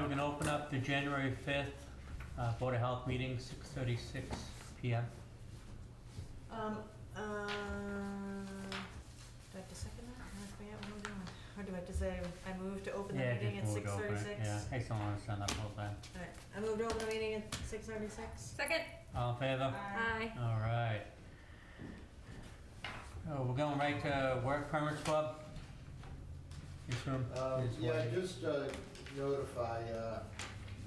we're gonna open up the January 5th Board of Health meeting, 6:36 PM. Do I have to second that? I forget what we're doing. Or do I have to say, I move to open the Yeah, meeting at just move to open it. 6:36? Yeah, takes a long to send that whole thing. Alright, I move to open the meeting at 6:36. Second. All in favor? Aye. All right. Oh, we're going right to work permits club. This room? This Yeah, one. just notify,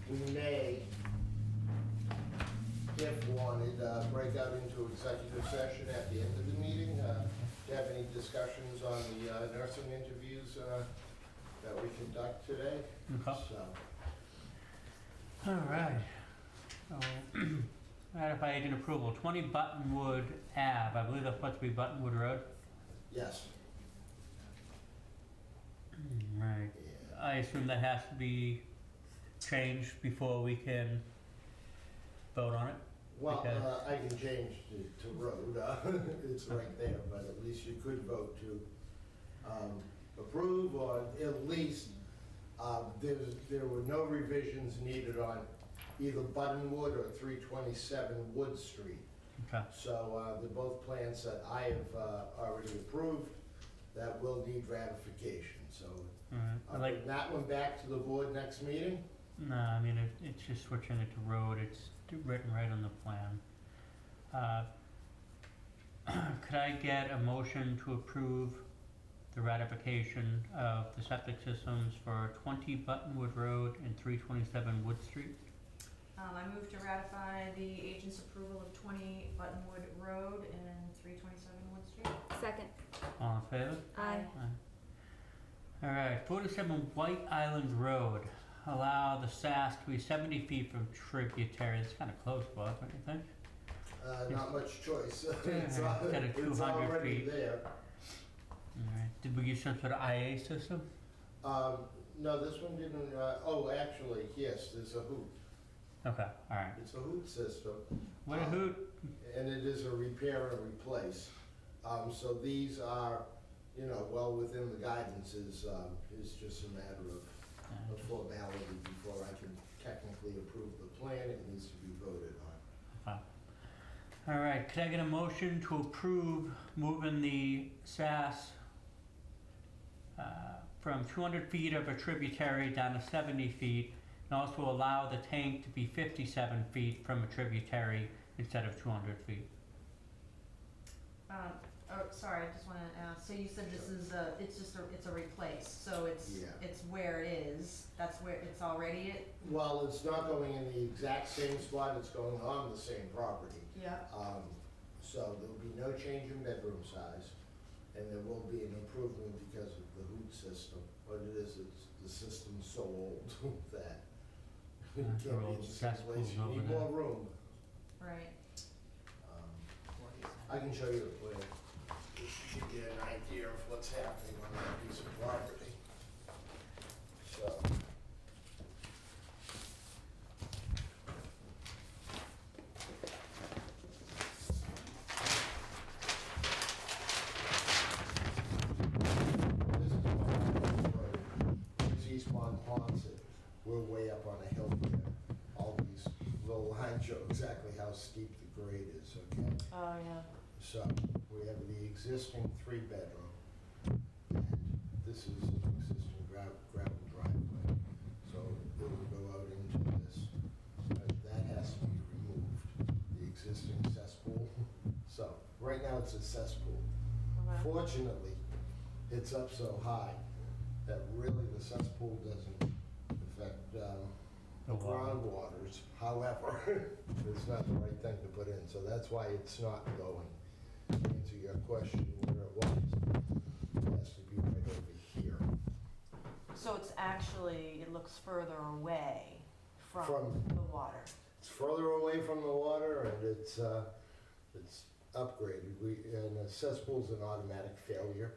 we may, if wanted, break out into executive session at the end of the meeting. Do you have any discussions on the nursing interviews that we conduct today? Okay. So, All right. So, ratify agent approval, 20 Buttonwood Ave. I believe that's supposed to be Buttonwood Road. yes. Right. Yeah. I assume that has to be changed before we can vote on it? Well, Because- I can change to road, it's right there, but at least you could vote to approve, or at least, there were no revisions needed on either Buttonwood or 327 Wood Street. Okay. So they're both plans that I have already approved that will need ratification. So All right. I I'll like, bring that one back to the board next meeting. no, I mean, it's just switching it to road. It's written right on the plan. Could I get a motion to approve the ratification of the septic systems for 20 Buttonwood Road and 327 Wood Street? I move to ratify the agent's approval of 20 Buttonwood Road and 327 Wood Street. Second. All in favor? Aye. All right, 47 White Island Road. Allow the SAS to be 70 feet from tributary. It's kind of close, Bob, don't you think? Not much choice. Yeah, It's instead of 200 already feet. there. All right. Did we use some sort of IA system? No, this one didn't, actually, yes, there's a hoot. Okay, all right. It's a hoot system. What a hoot. And it is a repair and replace. So these are, well within the guidances. It's just a matter of formality before I can technically approve the plan. It needs to be voted on. Okay. All right, could I get a motion to approve moving the SAS from 200 feet of a tributary down to 70 feet, and also allow the tank to be 57 feet from a tributary instead of 200 feet? Sorry, I just want to ask, so you said this is it's a replace, so Yeah. it's where it is, that's where it's already it? Well, it's not going in the exact same spot, it's going on the same property. Yeah. So there'll be no change in bedroom size, and there will be an improvement because of the hoot system. What it is, the system's so old that it can't be They're in all the same cesspools place. You over need there. more room. Right. I can show you the plan. Just to give you an idea of what's happening on that piece of property. So. This is Pond Road. Here's East Monpont. We're way up on a hill here. All these little lines show exactly how steep the grade is, okay? Oh, yeah. So we have the existing three-bedroom, and this is an existing gravel driveway. So it will go out into this. That has to be removed, the existing cesspool. So right now it's a cesspool. Okay. Fortunately, it's up so high that really the cesspool doesn't affect the water. groundwaters. However, it's not the right thing to put in, so that's why it's not going. To answer your question where it was, it has to be right over here. So it's actually, it looks further away from From- the water. It's further away from the water, and it's upgraded. And the cesspool's an automatic failure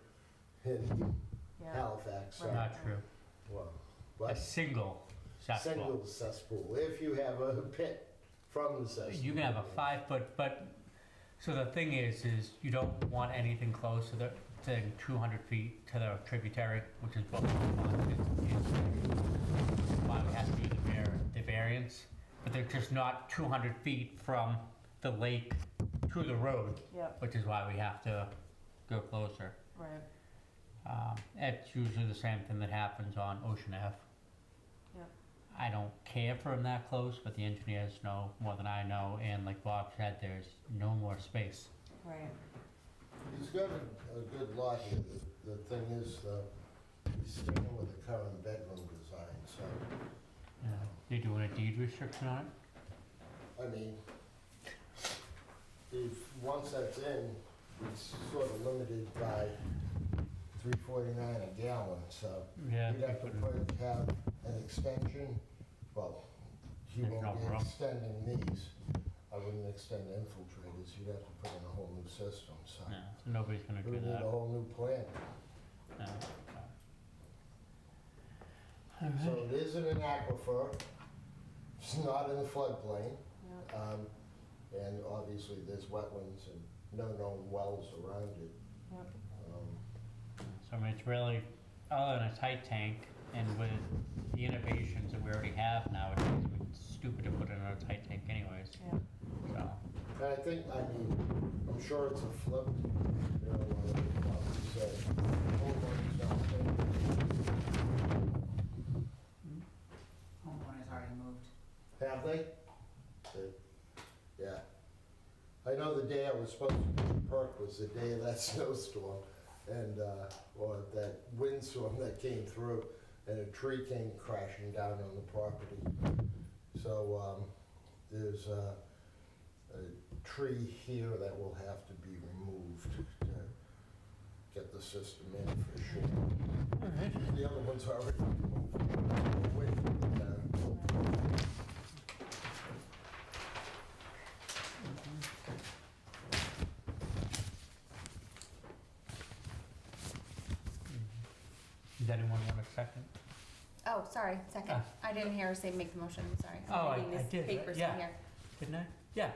in Yeah. Halifax. So, Right. Not true. well, A but single cesspool. single cesspool. If you have a pit from the cesspool, You can have a 5 foot, but, so the thing is you don't want anything close to 200 feet to the tributary, which is what we want. It's why we have to be but they're just not 200 feet from the lake to the road, Yep, which is why we have to go closer. right. It's usually the same thing that happens on Ocean Ave. Yep. I don't care for them that close, but the engineers know more than I know, and like Bob said, there's no more space. Right. He's got a good lot here. The thing is, he's sticking with the current bedroom design, so, They doing a deed restriction on it? I mean, once that's in, it's sort of limited by $3.49 a gallon, so Yeah. you'd have to have an extension. Well, he There's won't no be room. extending these. I wouldn't extend infiltrators. You'd have to put in a whole new system, so. No, so nobody's gonna It do would need a that. whole new plan. No. So it is in an aquifer. It's not in the floodplain. Yep. And obviously there's wetlands and no known wells around it. Yep. So I mean, it's really, other than a tight tank, and with the innovations that we already have nowadays, I mean, it's stupid to put in a tight tank anyways, Yep. so. And I think, I'm sure it's a flip, you know, like you said, homeowners don't think. Homeowner's already moved. Have they? Yeah. I know the day I was supposed to be in Perk was the day of that snowstorm, and, or that windstorm that came through, and a tree came crashing down on the property. So, there's a tree here that will have to be removed to get the system in for sure. The other one's already removed. Wait, Does anyone want a second? Oh, sorry, second. I didn't hear her say make the motion, sorry. I'm Oh, I reading this did, right? paper Yeah. from here. Didn't I? Yeah.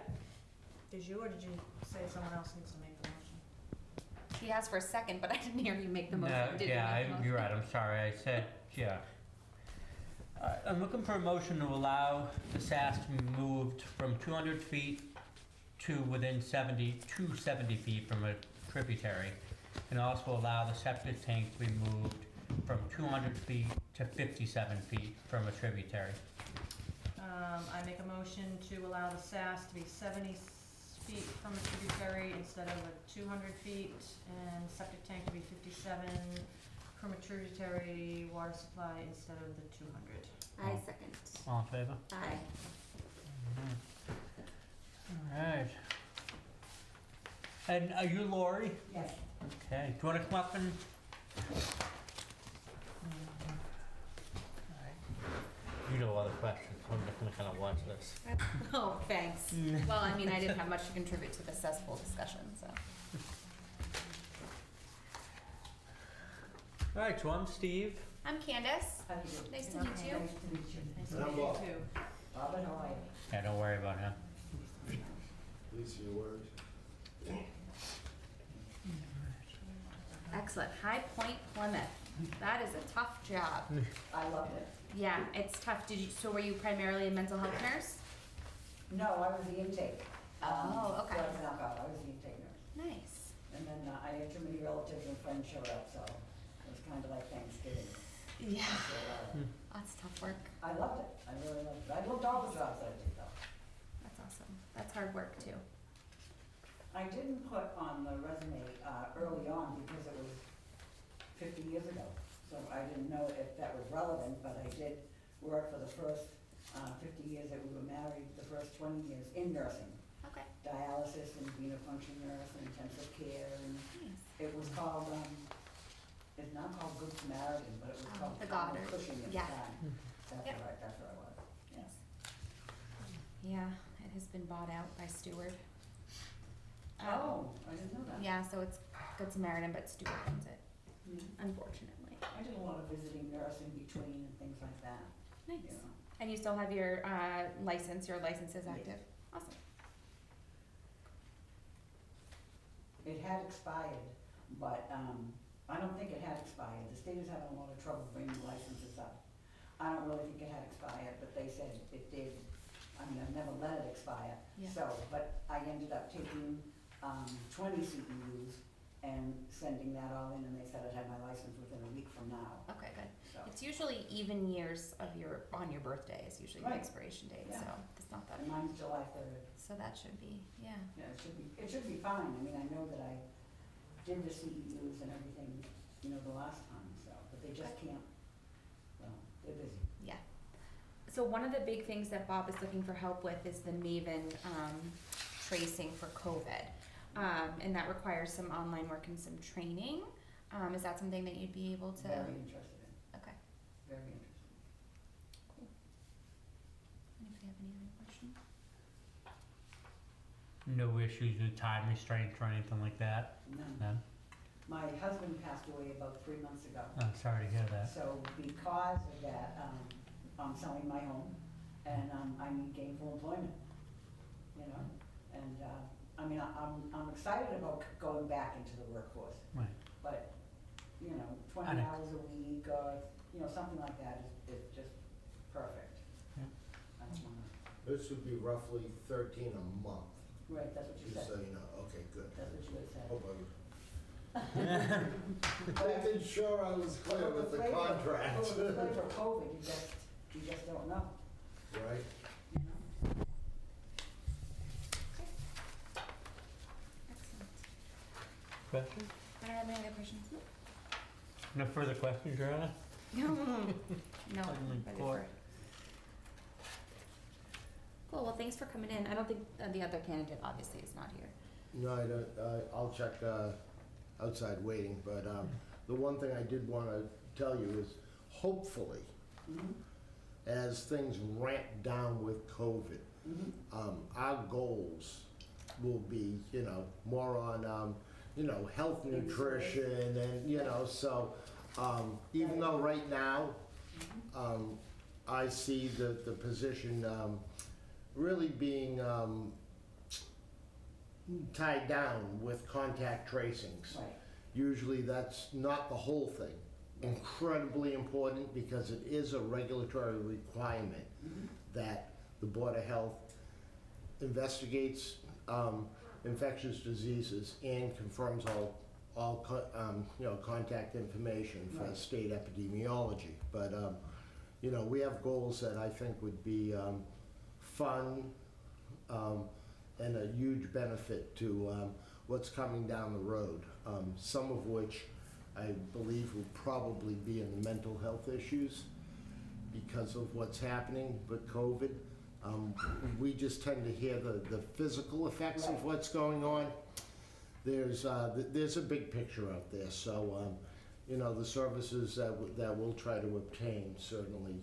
Did you, or did you say someone else needs to make the motion? She asked for a second, but I didn't hear you make the motion. No, Did you yeah, make the motion? you're right, I'm sorry, I said, yeah. I'm looking for a motion to allow the SAS to be moved from 200 feet to within 70 feet from a tributary, and also allow the septic tank to be moved from 200 feet to 57 feet from a tributary. I make a motion to allow the SAS to be 70 feet from a tributary instead of a 200 feet, and septic tank to be 57 from a tributary water supply instead of the 200. I second. All in favor? Aye. Alright. And are you Lori? Yes. Okay, do you wanna come up and? You know all the questions, I'm just gonna kinda watch this. Oh, thanks. Well, I mean, I didn't have much to contribute to the cesspool discussion, so. Alright, so I'm Steve. I'm Candace. How do you do? Nice to meet you. Nice to meet you. Nice to And I'm meet you Bob. too. Bob and I. Yeah, don't worry about him. These are your words. Excellent. High Point, Plymouth. That is a tough job. I loved it. Yeah, it's tough. So were you primarily a mental health nurse? No, I was the intake. Oh, okay. So I was an alcohol, I was the intake nurse. Nice. And then I had too many relatives and friends showed up, so it was kind of like Thanksgiving. Yeah. So, That's tough work. I loved it. I really loved it. I loved all the jobs I did though. That's awesome. That's hard work too. I didn't put on the resume early on because it was 50 years ago. So I didn't know if that was relevant, but I did work for the first 50 years that we were married, the first 20 years in nursing. Okay. Dialysis and being a function nurse and intensive care, and Nice. it was called, it's not called Good Samaritan, but it was called The Town Goddard. Cushing at the Yeah. time. That's Yep. right, that's where I was, yes. Yeah, it has been bought out by Steward. Oh, I didn't know that. Yeah, so it's Good Samaritan, but Steward owns it, Mhm. unfortunately. I did a lot of visiting nurse in between and things like that, Nice. you know. And you still have your license, your license is Yes. active? Awesome. It had expired, but I don't think it had expired. The state is having a lot of trouble bringing licenses up. I don't really think it had expired, but they said it did I mean, I've never let it expire. Yeah. So, but I ended up taking 20 CEUs and sending that all in, and they said I'd have my license within a week from now, Okay, good. so. It's usually even years of on your birthday is usually the Right. expiration date, Yeah. so it's not that. And mine's July 3rd. So that should be, yeah. Yeah, it should be fine. I mean, I know that I did the CEUs and everything, you know, the last time, so, but they just can't, well, they're busy. Yeah. So one of the big things that Bob is looking for help with is the Maven tracing for COVID. And that requires some online work and some training. Is that something that you'd be able to? Very interested in, Okay. very interested. Cool. Anybody have any other questions? No issues with time restraints or anything like that? None. No? My husband passed away about 3 months ago. I'm sorry to hear that. So because of that, I'm selling my home and I need gainful employment, you know? And, I mean, I'm excited about going back into the workforce, Right. but, you know, 20 And hours a week or, you know, something like that is just perfect. Yeah. I don't wanna, This would be roughly 13 a month, right, that's what you just so said. you know. Okay, good. That's what you had said. Hope I'm making sure I was clear with the contract. Well, with the flavor of COVID, you just don't know, Right? you know? Excellent. Questions? I don't have any other questions. No further questions, Your Honor? No. No. Finally, ready court. for it. Cool, well, thanks for coming in. I don't think the other candidate obviously is not here. No, I don't, I'll check outside waiting, but the one thing I did want to tell you is hopefully, Mhm. as things ramp down with COVID, Mhm. our goals will be, you know, more on, you know, health, nutrition, and, you know, so even though right now, Mhm. I see the position really being tied down with contact tracings. Right. Usually that's not the whole thing. Incredibly important because it is a regulatory requirement Mhm. that the Board of Health investigates infectious diseases and confirms all you know, contact information for Right. state epidemiology. But, you know, we have goals that I think would be fun and a huge benefit to what's coming down the road, some of which I believe will probably be in mental health issues because of what's happening with COVID. We just tend to hear the physical effects of Right. what's going on. There's a big picture out there, so you know, the services that we'll try to obtain certainly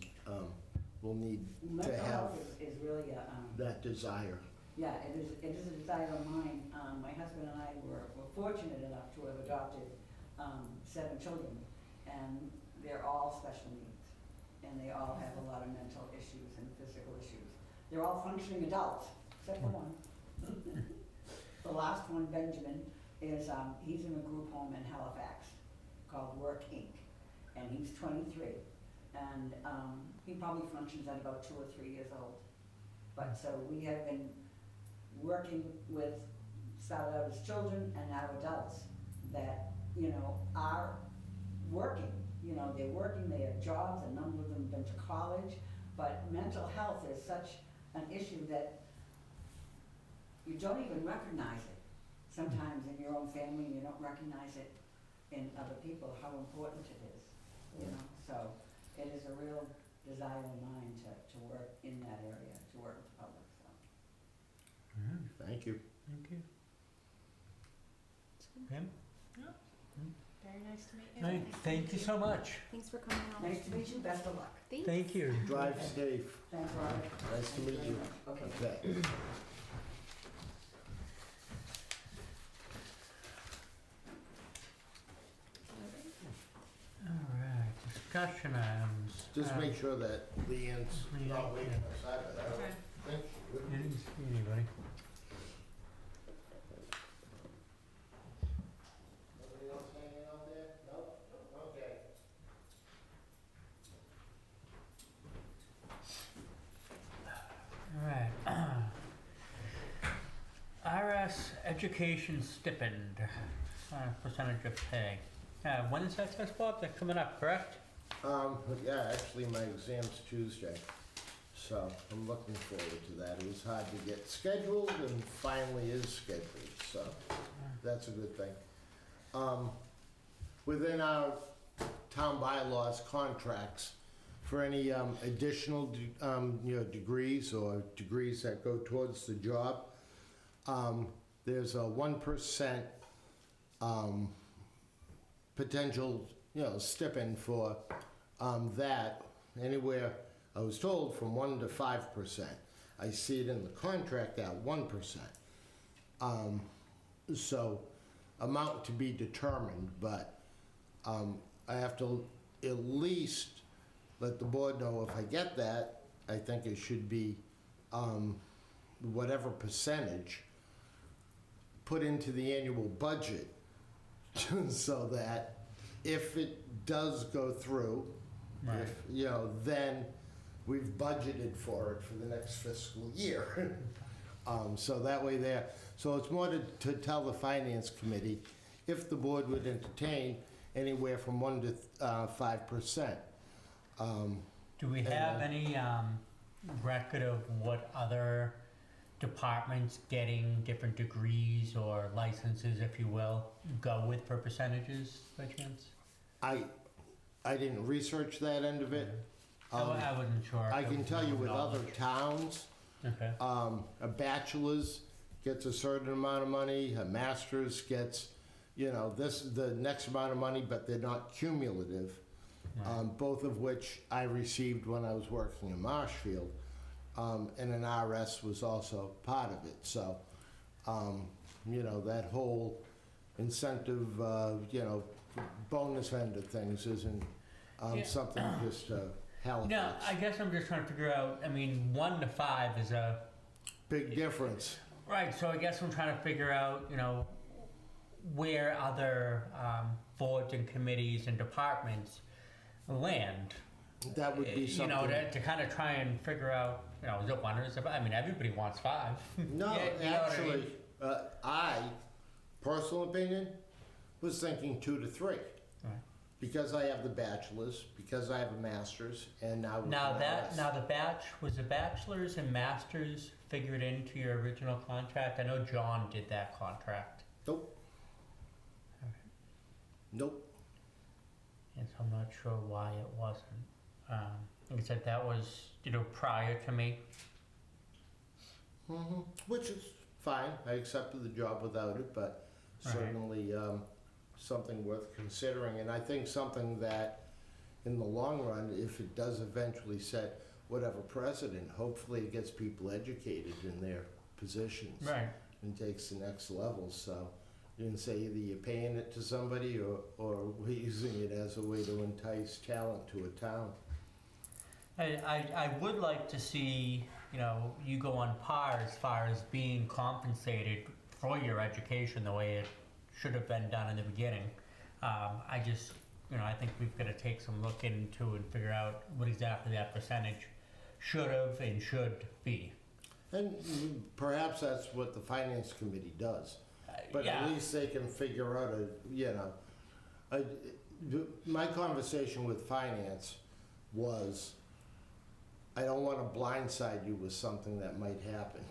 will need to Mental have health is really a, that desire. yeah, it is a desire of mine. My husband and I were fortunate enough to have adopted 7 children, and they're all special needs, and they all have a lot of mental issues and physical issues. They're all functioning adults, except for one. The last one, Benjamin, is, he's in a group home in Halifax called Work Inc., and he's 23. And he probably functions at about 2 or 3 years old. But so we have been working with, started out as children and now adults that, you know, are working. You know, they're working, they have jobs, a number of them have been to college, but mental health is such an issue that you don't even recognize it. Sometimes in your own family, you don't recognize it in other people, how important it is, you know? So it is a real desire of mine to work in that area, to work with the public, so. Thank you. Thank you. Pam? Very nice to meet you. Right, thank you so much. Thanks for coming out. Nice to meet you, best of luck. Thanks. Thank you. Drive safe. Thanks, Robert. Nice to meet you. Okay. Okay. All right, discussion items. Just make sure that Leanne's not waiting outside, but I Okay. don't think she would. I didn't see anybody. Nobody else hanging out there? Nope? Okay. All right, education stipend, percentage of pay. When is that test, Bob? That's coming up, correct? Yeah, actually, my exam's Tuesday, so I'm looking forward to that. It was hard to get scheduled and finally is scheduled, so that's a good thing. Within our town bylaws contracts, for any additional degrees or degrees that go towards the job, there's a 1% potential stipend for that, anywhere, I was told, from 1 to 5%. I see it in the contract at 1%. So amount to be determined, but I have to at least let the board know if I get that. I think it should be whatever percentage put into the annual budget so that if it does go through, Right. then we've budgeted for it for the next fiscal year. So that way there. So it's more to tell the finance committee if the board would entertain anywhere from 1 to 5%. Do we have any record of what other departments getting different degrees or licenses, if you will, go with for percentages by chance? I didn't research that end of it. I wasn't sure. I can tell you with other towns, Okay. a bachelor's gets a certain amount of money, a master's gets, the next amount of money, but they're not cumulative. Right. Both of which I received when I was working in Marshfield, and an RS was also part of it. So, that whole incentive, bonus end of things isn't something just Halifax. No, I guess I'm just trying to figure out, 1 to 5 is a... Big difference. Right, so I guess I'm trying to figure out, where other boards and committees and departments land. That would be something. To kind of try and figure out, is it 1 or is it 5? Everybody wants 5. No, Yeah, you know what I mean? actually, personal opinion, was thinking 2 to 3. Right. Because I have the bachelor's, because I have a master's, and now with Now an RS. was the bachelor's and master's figured into your original contract? I know John did that contract. Nope. Nope. And so I'm not sure why it wasn't. Like I said, that was, prior to me. Which is fine. I accepted the job without it, but Right. certainly something worth considering. And I think something that, in the long run, if it does eventually set whatever precedent, hopefully it gets people educated in their positions Right. and takes the next level. So you can say either you're paying it to somebody or we're using it as a way to entice talent to a town. I would like to see, you go on par as far as being compensated for your education the way it should have been done in the beginning. I just, I think we've got to take some look into and figure out what exactly that percentage should have and should be. And perhaps that's what the finance committee does. But Yeah. at least they can figure out my conversation with finance was, I don't want to blindside you with something that might happen.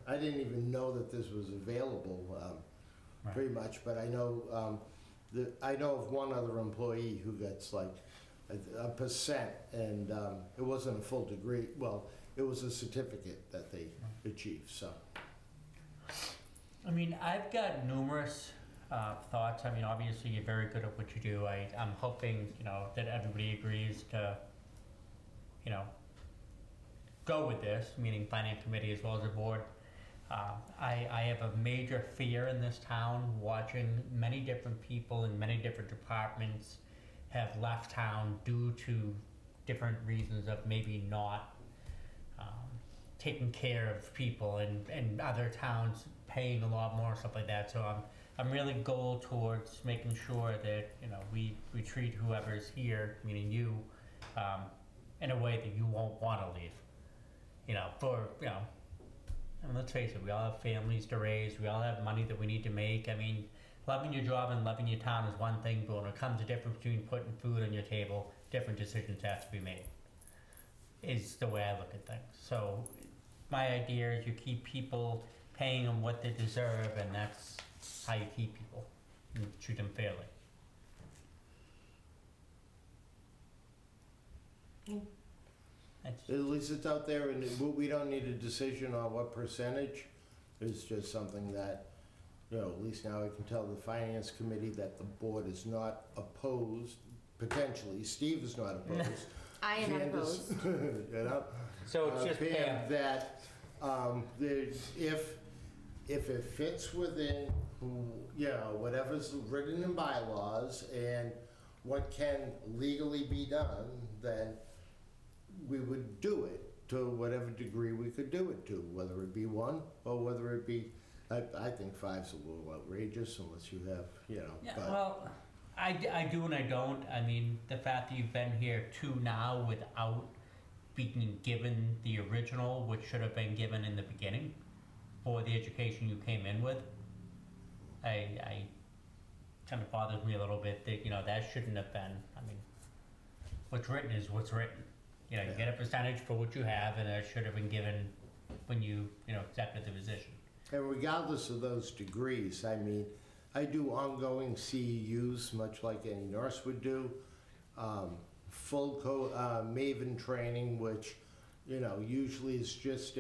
I didn't even know that this was available, Right. pretty much, but I know, I know of one other employee who gets like a percent, and it wasn't a full degree, well, it was a certificate that they achieved, so. I've got numerous thoughts. Obviously, you're very good at what you do. I'm hoping, that everybody agrees to, go with this, meaning finance committee as well as the board. I have a major fear in this town, watching many different people in many different departments have left town due to different reasons of maybe not taking care of people, and other towns paying a lot more, stuff like that. So I'm really goal towards making sure that we treat whoever's here, meaning you, in a way that you won't want to leave. For And let's face it, we all have families to raise, we all have money that we need to make. I mean, loving your job and loving your town is one thing, but when it comes to difference between putting food on your table, different decisions have to be made, is the way I look at things. So my idea is you keep people, paying them what they deserve, and that's how you keep people, and treat them fairly. That's, At least it's out there, and we don't need a decision on what percentage. It's just something that, you know, at least now I can tell the finance committee that the board is not opposed, potentially. Steve is not opposed. I am not Jan is- opposed. You know? so it's just Pam, Pam. that if it fits within, you know, whatever's written in bylaws and what can legally be done, then we would do it to whatever degree we could do it to, whether it be one or whether it be, I think five's a little outrageous unless you have, you know. Yeah, but- well, I do and I don't. I mean, the fact that you've been here 2 now without being given the original, which should have been given in the beginning for the education you came in with, I kind of bothers me a little bit that, you know, that shouldn't have been. I mean, what's written is what's written. You know, you get a percentage for what you have, and it should have been given when you know, accepted the position. And regardless of those degrees, I mean, I do ongoing CEUs, much like any nurse would do. Full MAVEN training, which, you know, usually is just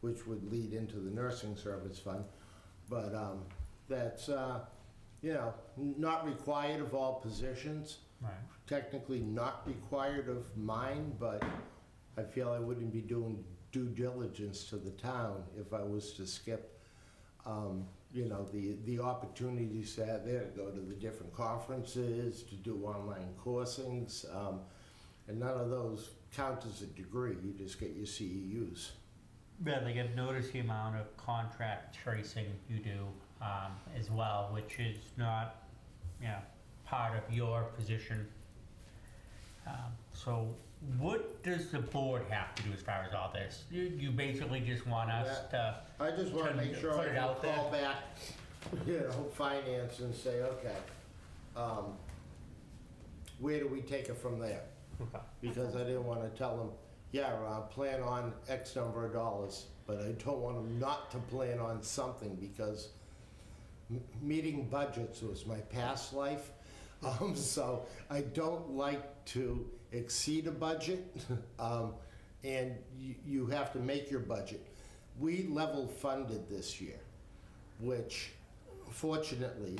which would lead into the nursing service fund. But that's, you know, not required of all positions. Right. Technically not required of mine, but I feel I wouldn't be doing due diligence to the town if I was to skip, you know, the opportunities to have there to go to the different conferences, to do online coursings, and none of those count as a degree. You just get your CEUs. Yeah, they get notice the amount of contract tracing you do as well, which is not, you know, part of your position. So what does the board have to do as far as all this? You basically just want us to, I just want to make sure put I it can out there. call back, you know, finance and say, okay, where do we take it from there? okay. Because I didn't want to tell them, yeah, plan on X number of dollars, but I don't want them not to plan on something because meeting budgets was my past life. So I don't like to exceed a budget, and you have to make your budget. We level funded this year, which fortunately,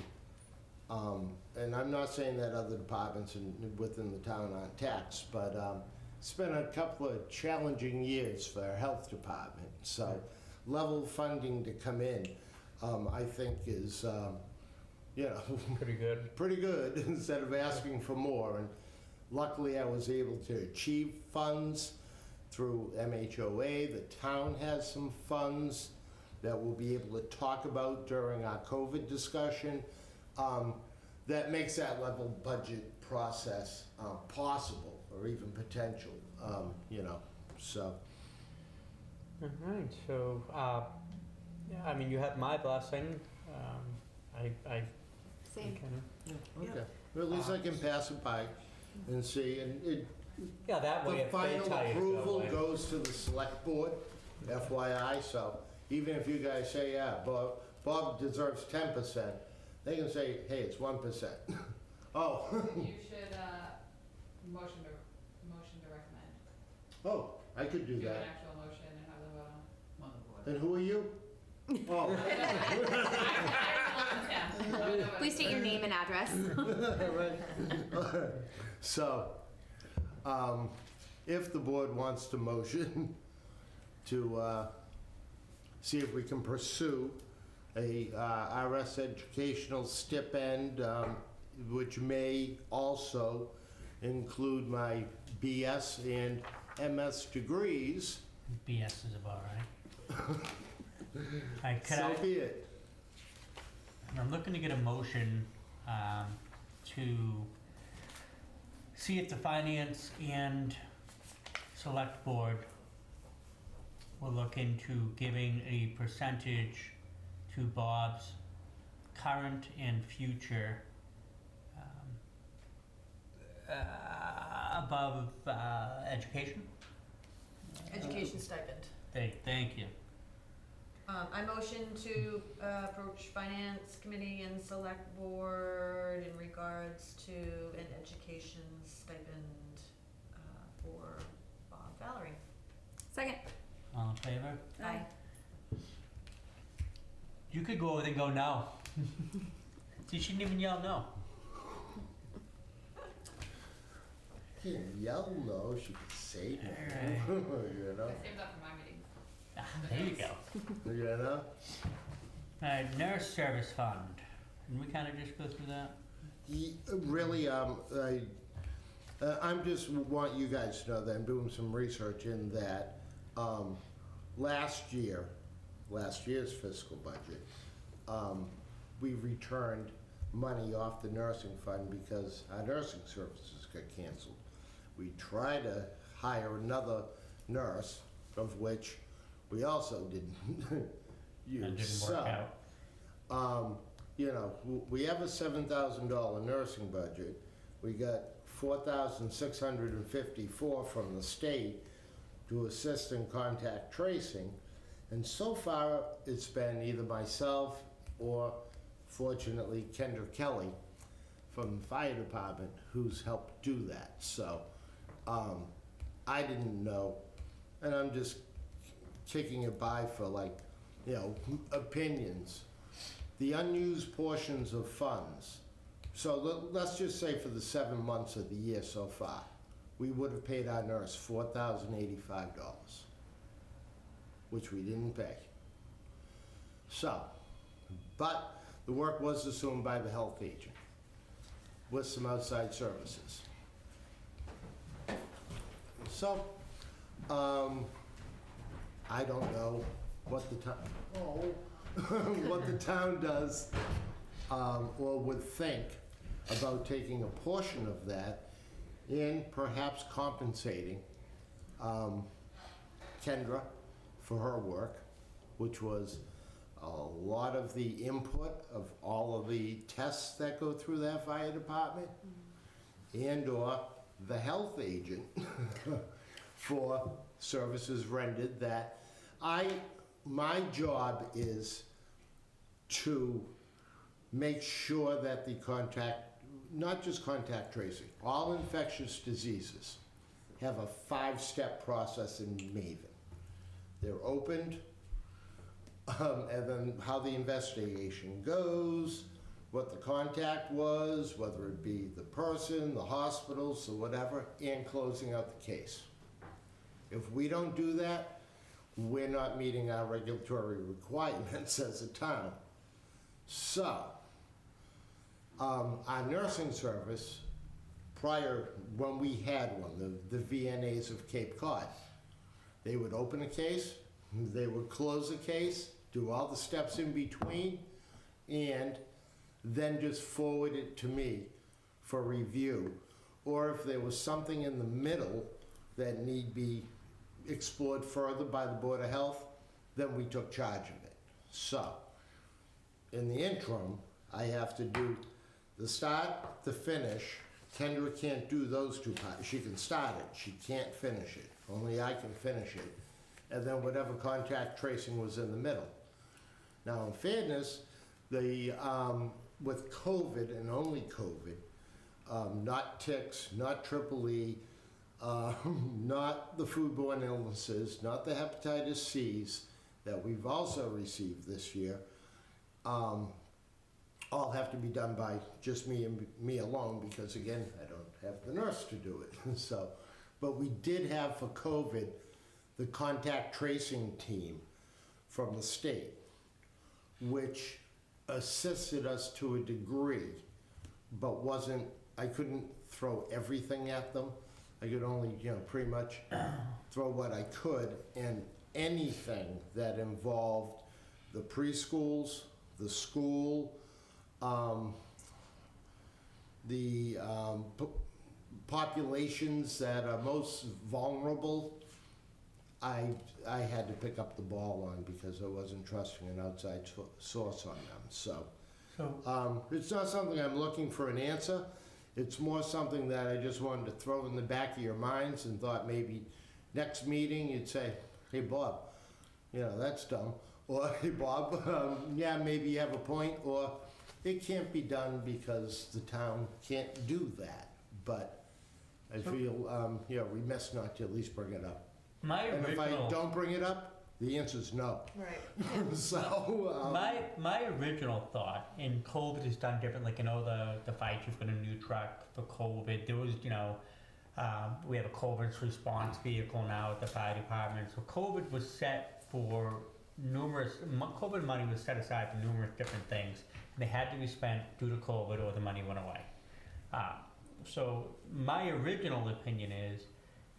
and I'm not saying that other departments within the town aren't taxed, but it's been a couple of challenging years for our health department. So level funding to come in, I think is, you know, Pretty good. pretty good instead of asking for more. And luckily I was able to achieve funds through MHOA. The town has some funds that we'll be able to talk about during our COVID discussion. That makes that level budget process possible or even potential, you know, so. All right, so, yeah, I mean, you have my blessing. I Same. kind Okay, well, at least I can pass it by and see, and yeah, that way the if they final tell you to go approval away. goes to the select board, FYI, so even if you guys say, yeah, Bob deserves 10%, they can say, hey, it's 1%. Oh, You should, motion to recommend. oh, I could do Do an that. actual motion and have the vote on. And who are you? Oh. Please state your name and address. So, if the board wants to motion to see if we can pursue a RS educational stipend, which may also include my BS and MS degrees, BS is about right. so be it. I'm looking to get a motion to see if the finance and select board will we'll look into giving a percentage to Bob's current and future above education. Education stipend. Thank you. I motion to approach finance committee and select board in regards to an education stipend for Bob Valerie. Second. All in favor? Aye. You could go over there and go no. See, she didn't even yell no. She can yell no, she can say no, Alright. you know? I saved that for my meetings. Ah, there you go. You know? Alright, nurse service fund. Can we kinda just go through that? Really, I'm just want you guys to know that I'm doing some research in that, last year's fiscal budget, we returned money off the nursing fund because our nursing services got canceled. We tried to hire another nurse, of which we also didn't use. That didn't work out. You know, we have a $7,000 nursing budget. We got $4,654 from the state to assist in contact tracing. And so far, it's been either myself or, fortunately, Kendra Kelly from the fire department who's helped do that. So I didn't know, and I'm just kicking it by for opinions. The unused portions of funds. So let's just say for the 7 months of the year so far, we would have paid our nurse $4,085, which we didn't pay. So, but the work was assumed by the health agent with some outside services. So, I don't know what the what the town does or would think about taking a portion of that and perhaps compensating Kendra for her work, which was a lot of the input of all of the tests that go through that fire department, and/or the health agent for services rendered that my job is to make sure that the not just contact tracing, all infectious diseases have a 5-step process in Maven. They're opened, and then how the investigation goes, what the contact was, whether it be the person, the hospitals, or whatever, and closing out the case. If we don't do that, we're not meeting our regulatory requirements as a town. So, our nursing service, prior, when we had one, the VNAs of Cape Cod, they would open a case, they would close a case, do all the steps in between, and then just forward it to me for review. Or if there was something in the middle that need be explored further by the Board of Health, then we took charge of it. So, in the interim, I have to do the start, the finish. Kendra can't do those two parts. She can start it, she can't finish it. Only I can finish it. And then whatever contact tracing was in the middle. Now, in fairness, with COVID and only COVID, not ticks, not triple E, not the foodborne illnesses, not the hepatitis C's that we've also received this year, all have to be done by just me alone, because again, I don't have the nurse to do it. So, but we did have for COVID the contact tracing team from the state, which assisted us to a degree, but I couldn't throw everything at them. I could only, pretty much throw what I could, and anything that involved the preschools, the school, the populations that are most vulnerable, I had to pick up the ball on because I wasn't trusting an outside source on them, so. So, It's not something I'm looking for an answer. It's more something that I just wanted to throw in the back of your minds and thought maybe next meeting you'd say, hey, Bob, you know, that's dumb. Or, hey, Bob, yeah, maybe you have a point. Or it can't be done because the town can't do that. But I feel, you know, remiss not to at least bring it up. my And if I original, don't bring it up, the answer's no. Right. So, my original thought, and COVID is done different, like, you know, the fire chief got a new truck for COVID. There was, you know, we have a COVID response vehicle now at the fire department. So COVID was set for COVID money was set aside for numerous different things. And they had to be spent due to COVID or the money went away. So my original opinion is,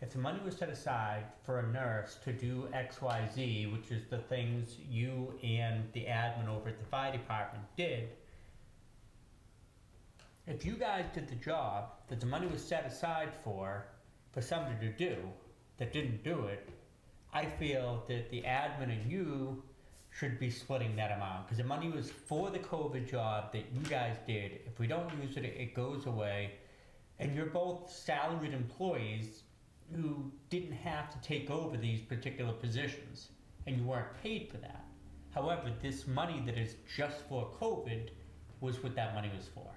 if the money was set aside for a nurse to do X, Y, Z, which is the things you and the admin over at the fire department did, if you guys did the job that the money was set aside for somebody to do that didn't do it, I feel that the admin and you should be splitting that amount, because the money was for the COVID job that you guys did. If we don't use it, it goes away, and you're both salaried employees who didn't have to take over these particular positions, and you weren't paid for that. However, this money that is just for COVID was what that money was for.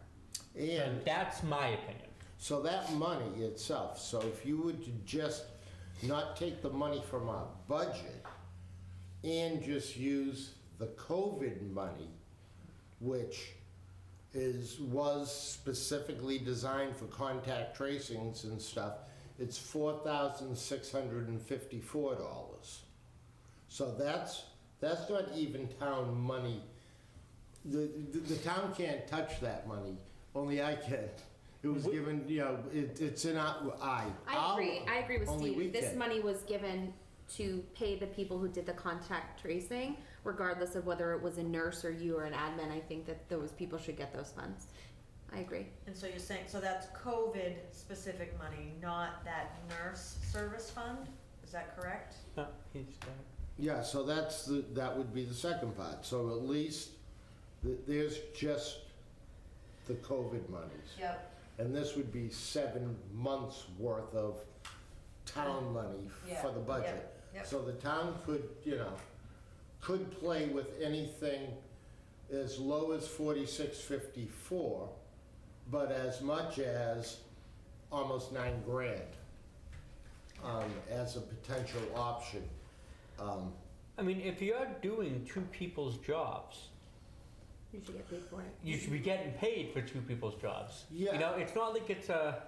So and that's my opinion. so that money itself, so if you would to just not take the money from our budget and just use the COVID money, which was specifically designed for contact tracings and stuff, it's $4,654. So that's not even town money. The town can't touch that money, only I can. It was given, you know, it's in I agree with only we Steve. This can. money was given to pay the people who did the contact tracing, regardless of whether it was a nurse or you or an admin. I think that those people should get those funds. I agree. And so you're saying, so that's COVID specific money, not that nurse service fund? Is that correct? No, he's Yeah, so that would be the second part. So at least there's just the COVID monies. Yep. And this would be 7 months worth of town money for the budget. Yep. So the town could, you know, could play with anything as low as $46.54, but as much as almost $9,000 as a potential option. I mean, if you're doing two people's jobs, You should get paid for it. you should be getting paid for two people's jobs. Yeah. You know, it's not like it's a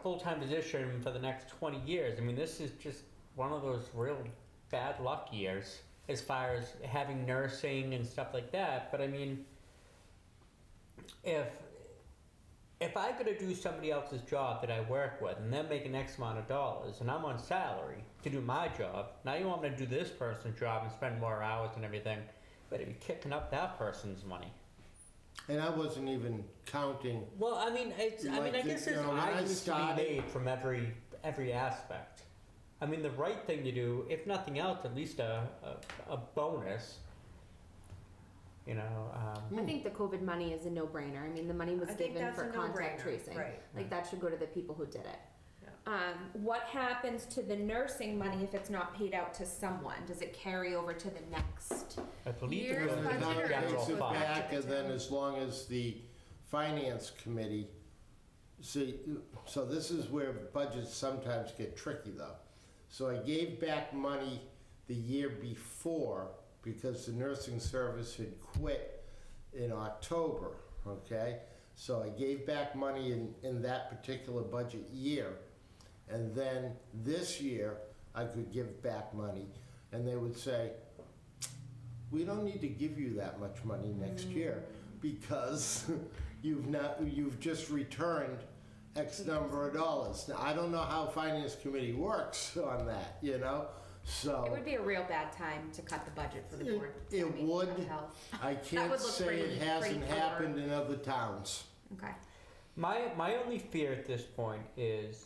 full-time position for the next 20 years. I mean, this is just one of those real bad luck years as far as having nursing and stuff like that. But I mean, if I got to do somebody else's job that I work with and they're making X amount of dollars and I'm on salary to do my job, now you want me to do this person's job and spend more hours and everything, better be kicking up that person's money. And I wasn't even counting. Well, I mean, I guess there's when I arguments to be started- made from every aspect. I mean, the right thing to do, if nothing else, at least a bonus. You know, I think the COVID money is a no-brainer. I mean, the money was I think given that's for a contact no-brainer, tracing. right. Like, that should go to the people who did it. Yeah. What happens to the nursing money if it's not paid out to someone? Does it carry over to the next? I believe it Years goes And to the budget the town or general takes it fund. back, to the and then town? as long as the finance committee, see, so this is where budgets sometimes get tricky though. So I gave back money the year before because the nursing service had quit in October, okay? So I gave back money in that particular budget year. And then this year, I could give back money, and they would say, we don't need to give you that much money next year because you've just returned X number of dollars. Now, I don't know how finance committee works on that, you know? So It would be a real bad time to cut the budget for the board. It I mean, would. of health. I can't would look say pretty- it hasn't pretty poor. happened in other towns. Okay. My only fear at this point is,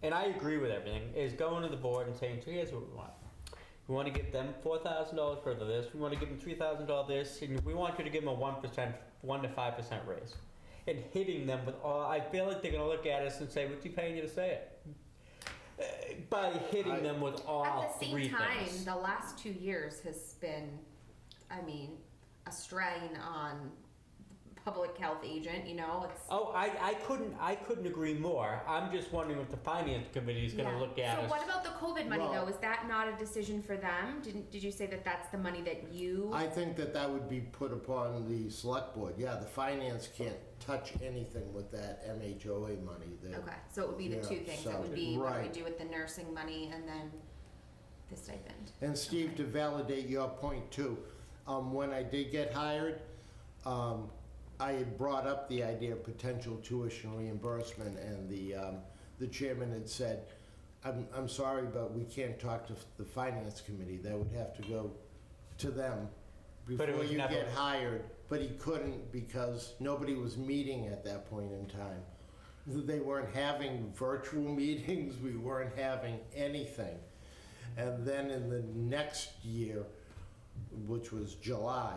and I agree with everything, is going to the board and saying, so here's what we want. We want to give them $4,000 for this, we want to give them $3,000 this, and we want you to give them a 1%, 1 to 5% raise. And hitting them with all, I feel like they're going to look at us and say, what's he paying you to say it? By hitting them with all At the three same time, things. the last 2 years has been, I mean, a strain on public health agent, you know, it's. Oh, I couldn't agree more. I'm just wondering if the finance committee is going to Yeah. look at So us. what about the COVID money Well- though? Is that not a decision for them? Did you say that that's the money that you? I think that would be put upon the select board. Yeah, the finance can't touch anything with that MHOA money. Okay, so it would be the Yeah, two things. so- It would be what we right. do with the nursing money and then the stipend. And Steve, to validate your point too, when I did get hired, I had brought up the idea of potential tuition reimbursement, and the chairman had said, I'm sorry, but we can't talk to the finance committee. That would have to go to them But it before was you never- get hired. But he couldn't because nobody was meeting at that point in time. They weren't having virtual meetings, we weren't having anything. And then in the next year, which was July,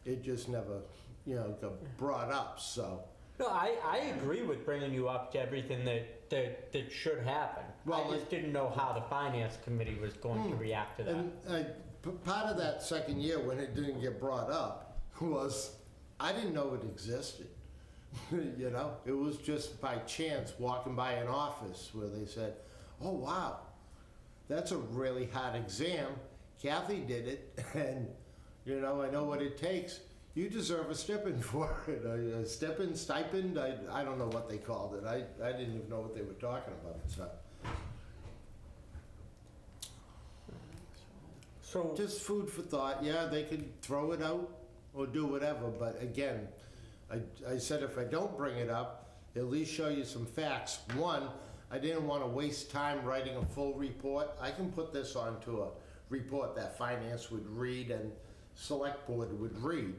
it just never, got brought up, so. No, I agree with bringing you up to everything that should happen. Well, I just didn't know how the finance committee was going to react to that. And part of that second year when it didn't get brought up was, I didn't know it existed. It was just by chance walking by an office where they said, oh, wow, that's a really hard exam. Kathy did it, and, I know what it takes. You deserve a stipend for it, a stipend, I don't know what they called it. I didn't even know what they were talking about, so. So, Just food for thought. Yeah, they could throw it out or do whatever, but again, I said if I don't bring it up, at least show you some facts. One, I didn't want to waste time writing a full report. I can put this onto a report that finance would read and select board would read.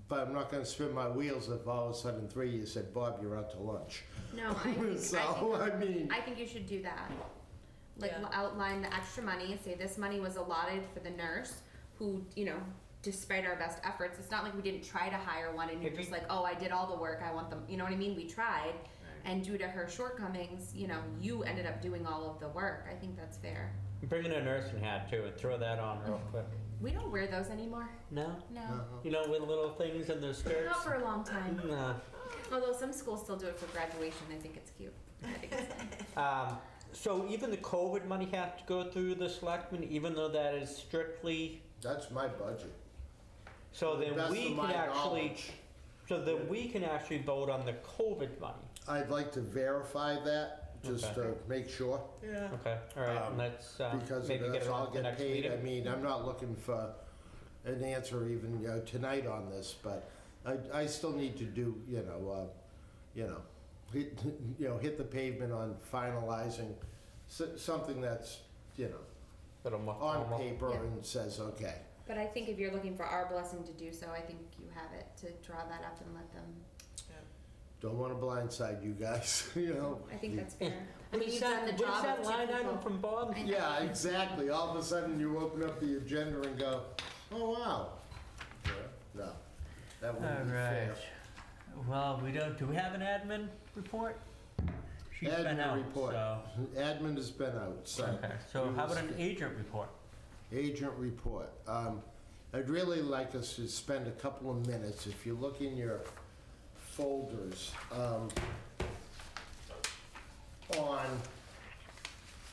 But I'm not going to spin my wheels if all of a sudden 3 years said, Bob, you're out to lunch. No, I think, So, I mean, I think you should do that. Like Yeah. outline the extra money and say this money was allotted for the nurse who, despite our best efforts, it's not like we didn't try to hire one and you're If just you- like, oh, I did all the work, I want them, you know what I mean? We tried. And due to her shortcomings, you ended up doing all of the work. I think that's fair. bring in a nursing hat too and throw that on real quick. We don't wear those anymore. No? No. With little things in their skirts? Not for a long time. No. Although some schools still do it for graduation. I think it's cute. I think it's fun. So even the COVID money has to go through the selectmen, even though that is strictly, that's my budget. so To the then best we of can my actually, knowledge. so then we can actually vote on the COVID money. I'd like to verify that, just Okay. to make sure. Yeah. Okay, all right, and let's Because maybe get that's it all on the get next paid. I meeting. mean, I'm not looking for an answer even, tonight on this, but I still need to do, hit the pavement on finalizing something that's, Little on more. paper Yeah. and says, okay. But I think if you're looking for our blessing to do so, I think you have it to draw that up and let them. Don't want to blindside you guys, I think that's fair. I What mean, is you've done the that, what job is that of line item typical. from Bob? I know. Yeah, exactly. All of a sudden you open up the agenda and go, oh, wow. Yeah, no, that wouldn't be fair. Well, do we have an admin report? She's been Admin out, report. so. Admin has been out, so. Okay, so we how will about an skip. agent report? Agent report. I'd really like us to spend a couple of minutes, if you look in your folders, on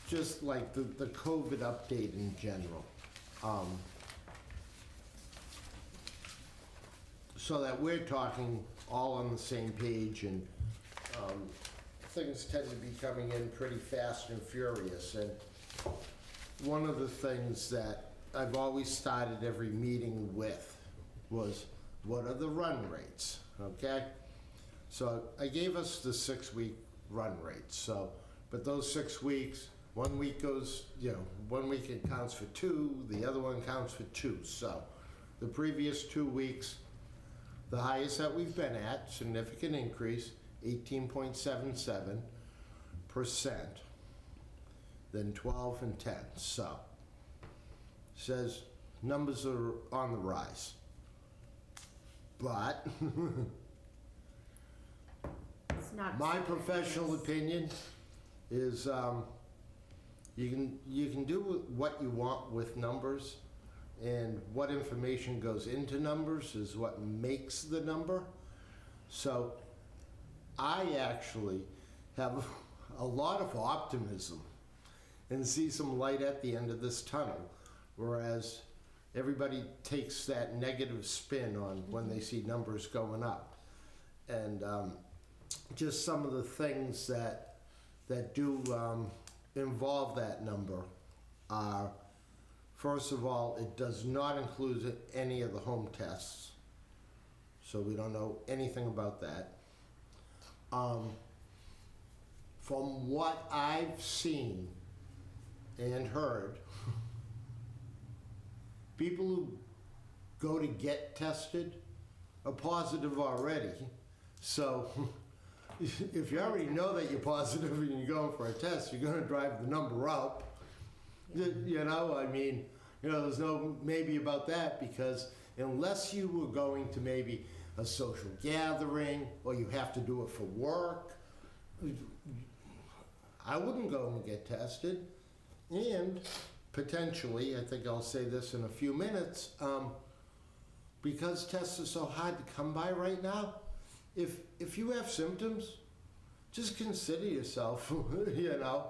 just like the COVID update in general. So that we're talking all on the same page, and things tend to be coming in pretty fast and furious. And one of the things that I've always started every meeting with was, what are the run rates, okay? So I gave us the 6-week run rates, so, but those 6 weeks, 1 week goes, 1 week it counts for 2, the other one counts for 2. So the previous 2 weeks, the highest that we've been at, significant increase, 18.77%. then 12 and 10. So, says numbers are on the rise. But It's not. my professional opinion is you can do what you want with numbers, and what information goes into numbers is what makes the number. So I actually have a lot of optimism and see some light at the end of this tunnel, whereas everybody takes that negative spin on when they see numbers going up. And just some of the things that do involve that number are, first of all, it does not include any of the home tests, so we don't know anything about that. From what I've seen and heard, people who go to get tested are positive already. So if you already know that you're positive and you're going for a test, you're going to drive the number up. You know, I mean, you know, there's no maybe about that, because unless you were going to maybe a social gathering or you have to do it for work, I wouldn't go and get tested. And potentially, I think I'll say this in a few minutes, because tests are so hard to come by right now, if you have symptoms, just consider yourself, you know.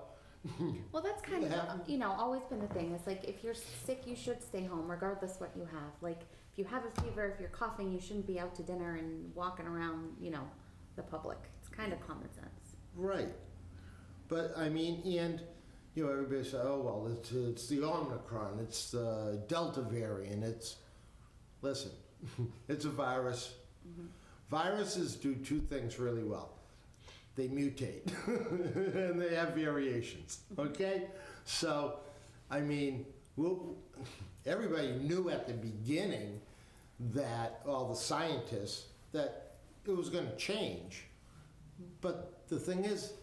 Well, that's kind of, you know, always been the thing. It's like, if you're sick, you should stay home, regardless what you have. Like, if you have a fever, if you're coughing, you shouldn't be out to dinner and walking around, you know, the public. It's kind of common sense. Right. But, I mean, and, you know, everybody says, oh, well, it's the Omicron, it's the Delta variant, listen, it's a virus. Mm-hmm. Viruses do two things really well. They mutate, and they have variations, okay? So, I mean, everybody knew at the beginning that, all the scientists, that it was going to change. But the thing is,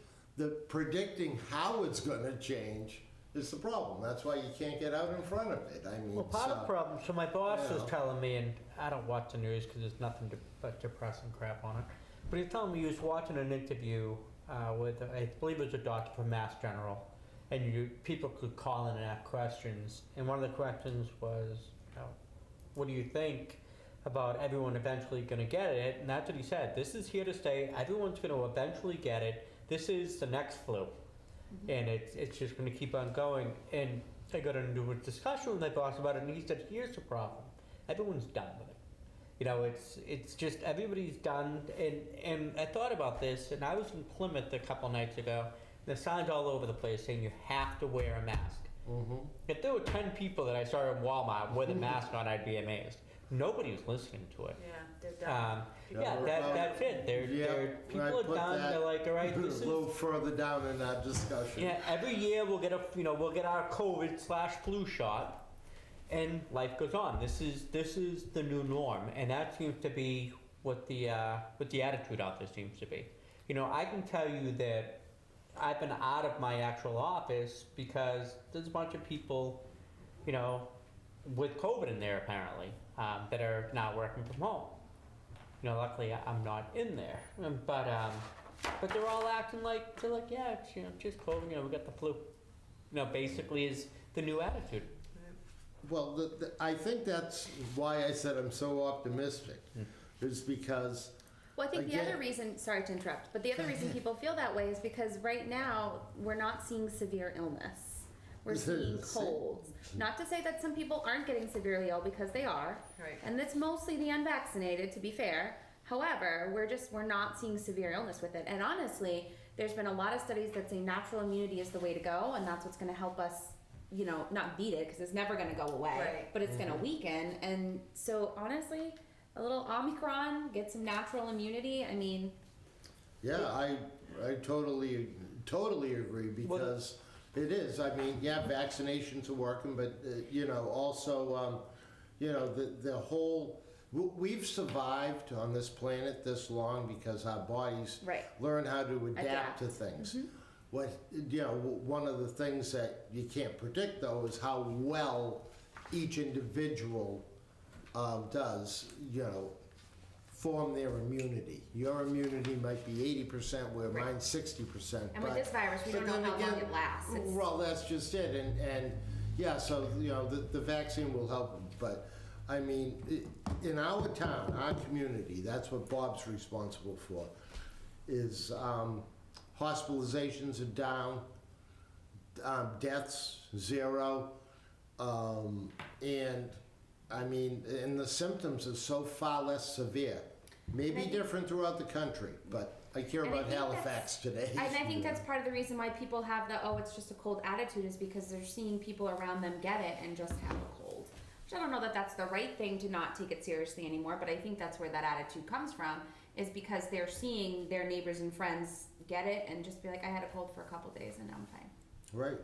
predicting how it's going to change is the problem. That's why you can't get out in front of it. I mean, Well, part of the problem, so my boss you was know. telling me, and I don't watch the news because there's nothing but depressing crap on it, but he was telling me he was watching an interview with, I believe it was a doctor from Mass General, and people could call in and ask questions, and one of the questions was, you know, what do you think about everyone eventually going to get it? And that's what he said. This is here to stay. Everyone's going to eventually get it. This is the next flu. Mm-hmm. And it's just going to keep on going. And I got into a discussion with my boss about it, and he said, here's the problem. Everyone's done with it. You know, it's just everybody's done. And I thought about this, and I was in Plymouth a couple nights ago, and there's signs all over the place saying you have to wear a mask. Mm-hmm. If there were 10 people that I saw in Walmart with a mask on, I'd be amazed. Nobody was listening to it. Yeah, they're done. That's it. People are done. They're like, all right, this a is. little further down in that discussion. Yeah, every year we'll get our COVID/flu shot, and life goes on. This is the new norm, and that seems to be what the attitude out there seems to be. You know, I can tell you that I've been out of my actual office because there's a bunch of people, you know, with COVID in there apparently, that are now working from home. You know, luckily I'm not in there, but they're all acting like yeah, it's, you know, just COVID. You know, we got the flu. You know, basically is the new attitude. Well, I think that's why I said I'm so optimistic, is because. Well, I think the Again- other reason, sorry to interrupt, but the other reason people feel that way is because right now we're not seeing severe illness. We're seeing colds. Not to say that some people aren't getting severely ill, because they are. Right. And it's mostly the unvaccinated, to be fair. However, we're not seeing severe illness with it. And honestly, there's been a lot of studies that say natural immunity is the way to go, and that's what's going to help us, you know, not beat it, because it's never going to go away, Right. but it's going to weaken. And so honestly, a little Omicron, get some natural immunity. I mean, Yeah, I totally agree, because it is. I mean, yeah, vaccinations are working, but you know, also, you know, the whole. We've survived on this planet this long because our bodies Right. learn how to adapt Adapt. to things. one of the things that you can't predict though is how well each individual does, form their immunity. Your immunity might be 80%, where Right. mine's 60%. And with this virus, we but don't know then how long again, it lasts. It's- Well, that's just it, and yeah, so, the vaccine will help, but, I mean, in our town, our community, that's what Bob's responsible for, is hospitalizations are down, deaths, 0, and, I mean, and the symptoms are so far less severe. Maybe different throughout the country, but I care And I about think Halifax today. And I think that's part of the reason why people have the, oh, it's just a cold attitude, is because they're seeing people around them get it and just have a cold. Which I don't know that that's the right thing to not take it seriously anymore, but I think that's where that attitude comes from, is because they're seeing their neighbors and friends get it and just be like, I had a cold for a couple days and now I'm fine. Right.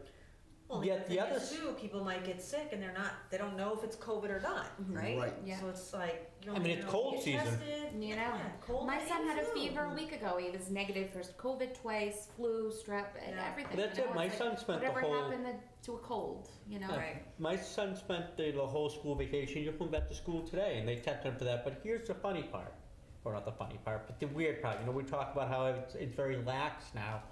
Well, Yeah, the the thing other is too, people might get sick and they don't know if it's COVID or not, right? Right. Yeah. So it's like, you don't I mean, even it's know cold if you get season. tested. You know, Yeah, cold my and son had a flu. fever a week ago. He was negative for COVID twice, flu, strep, and Yeah. everything. That's you know? it. My It's like, son spent the whatever whole. happened to a cold, you know? Right. My son spent the whole school vacation. Just went back to school today, and they tested him for that. But here's the funny part, or not the funny part, but the weird part. We talk about how it's very lax now.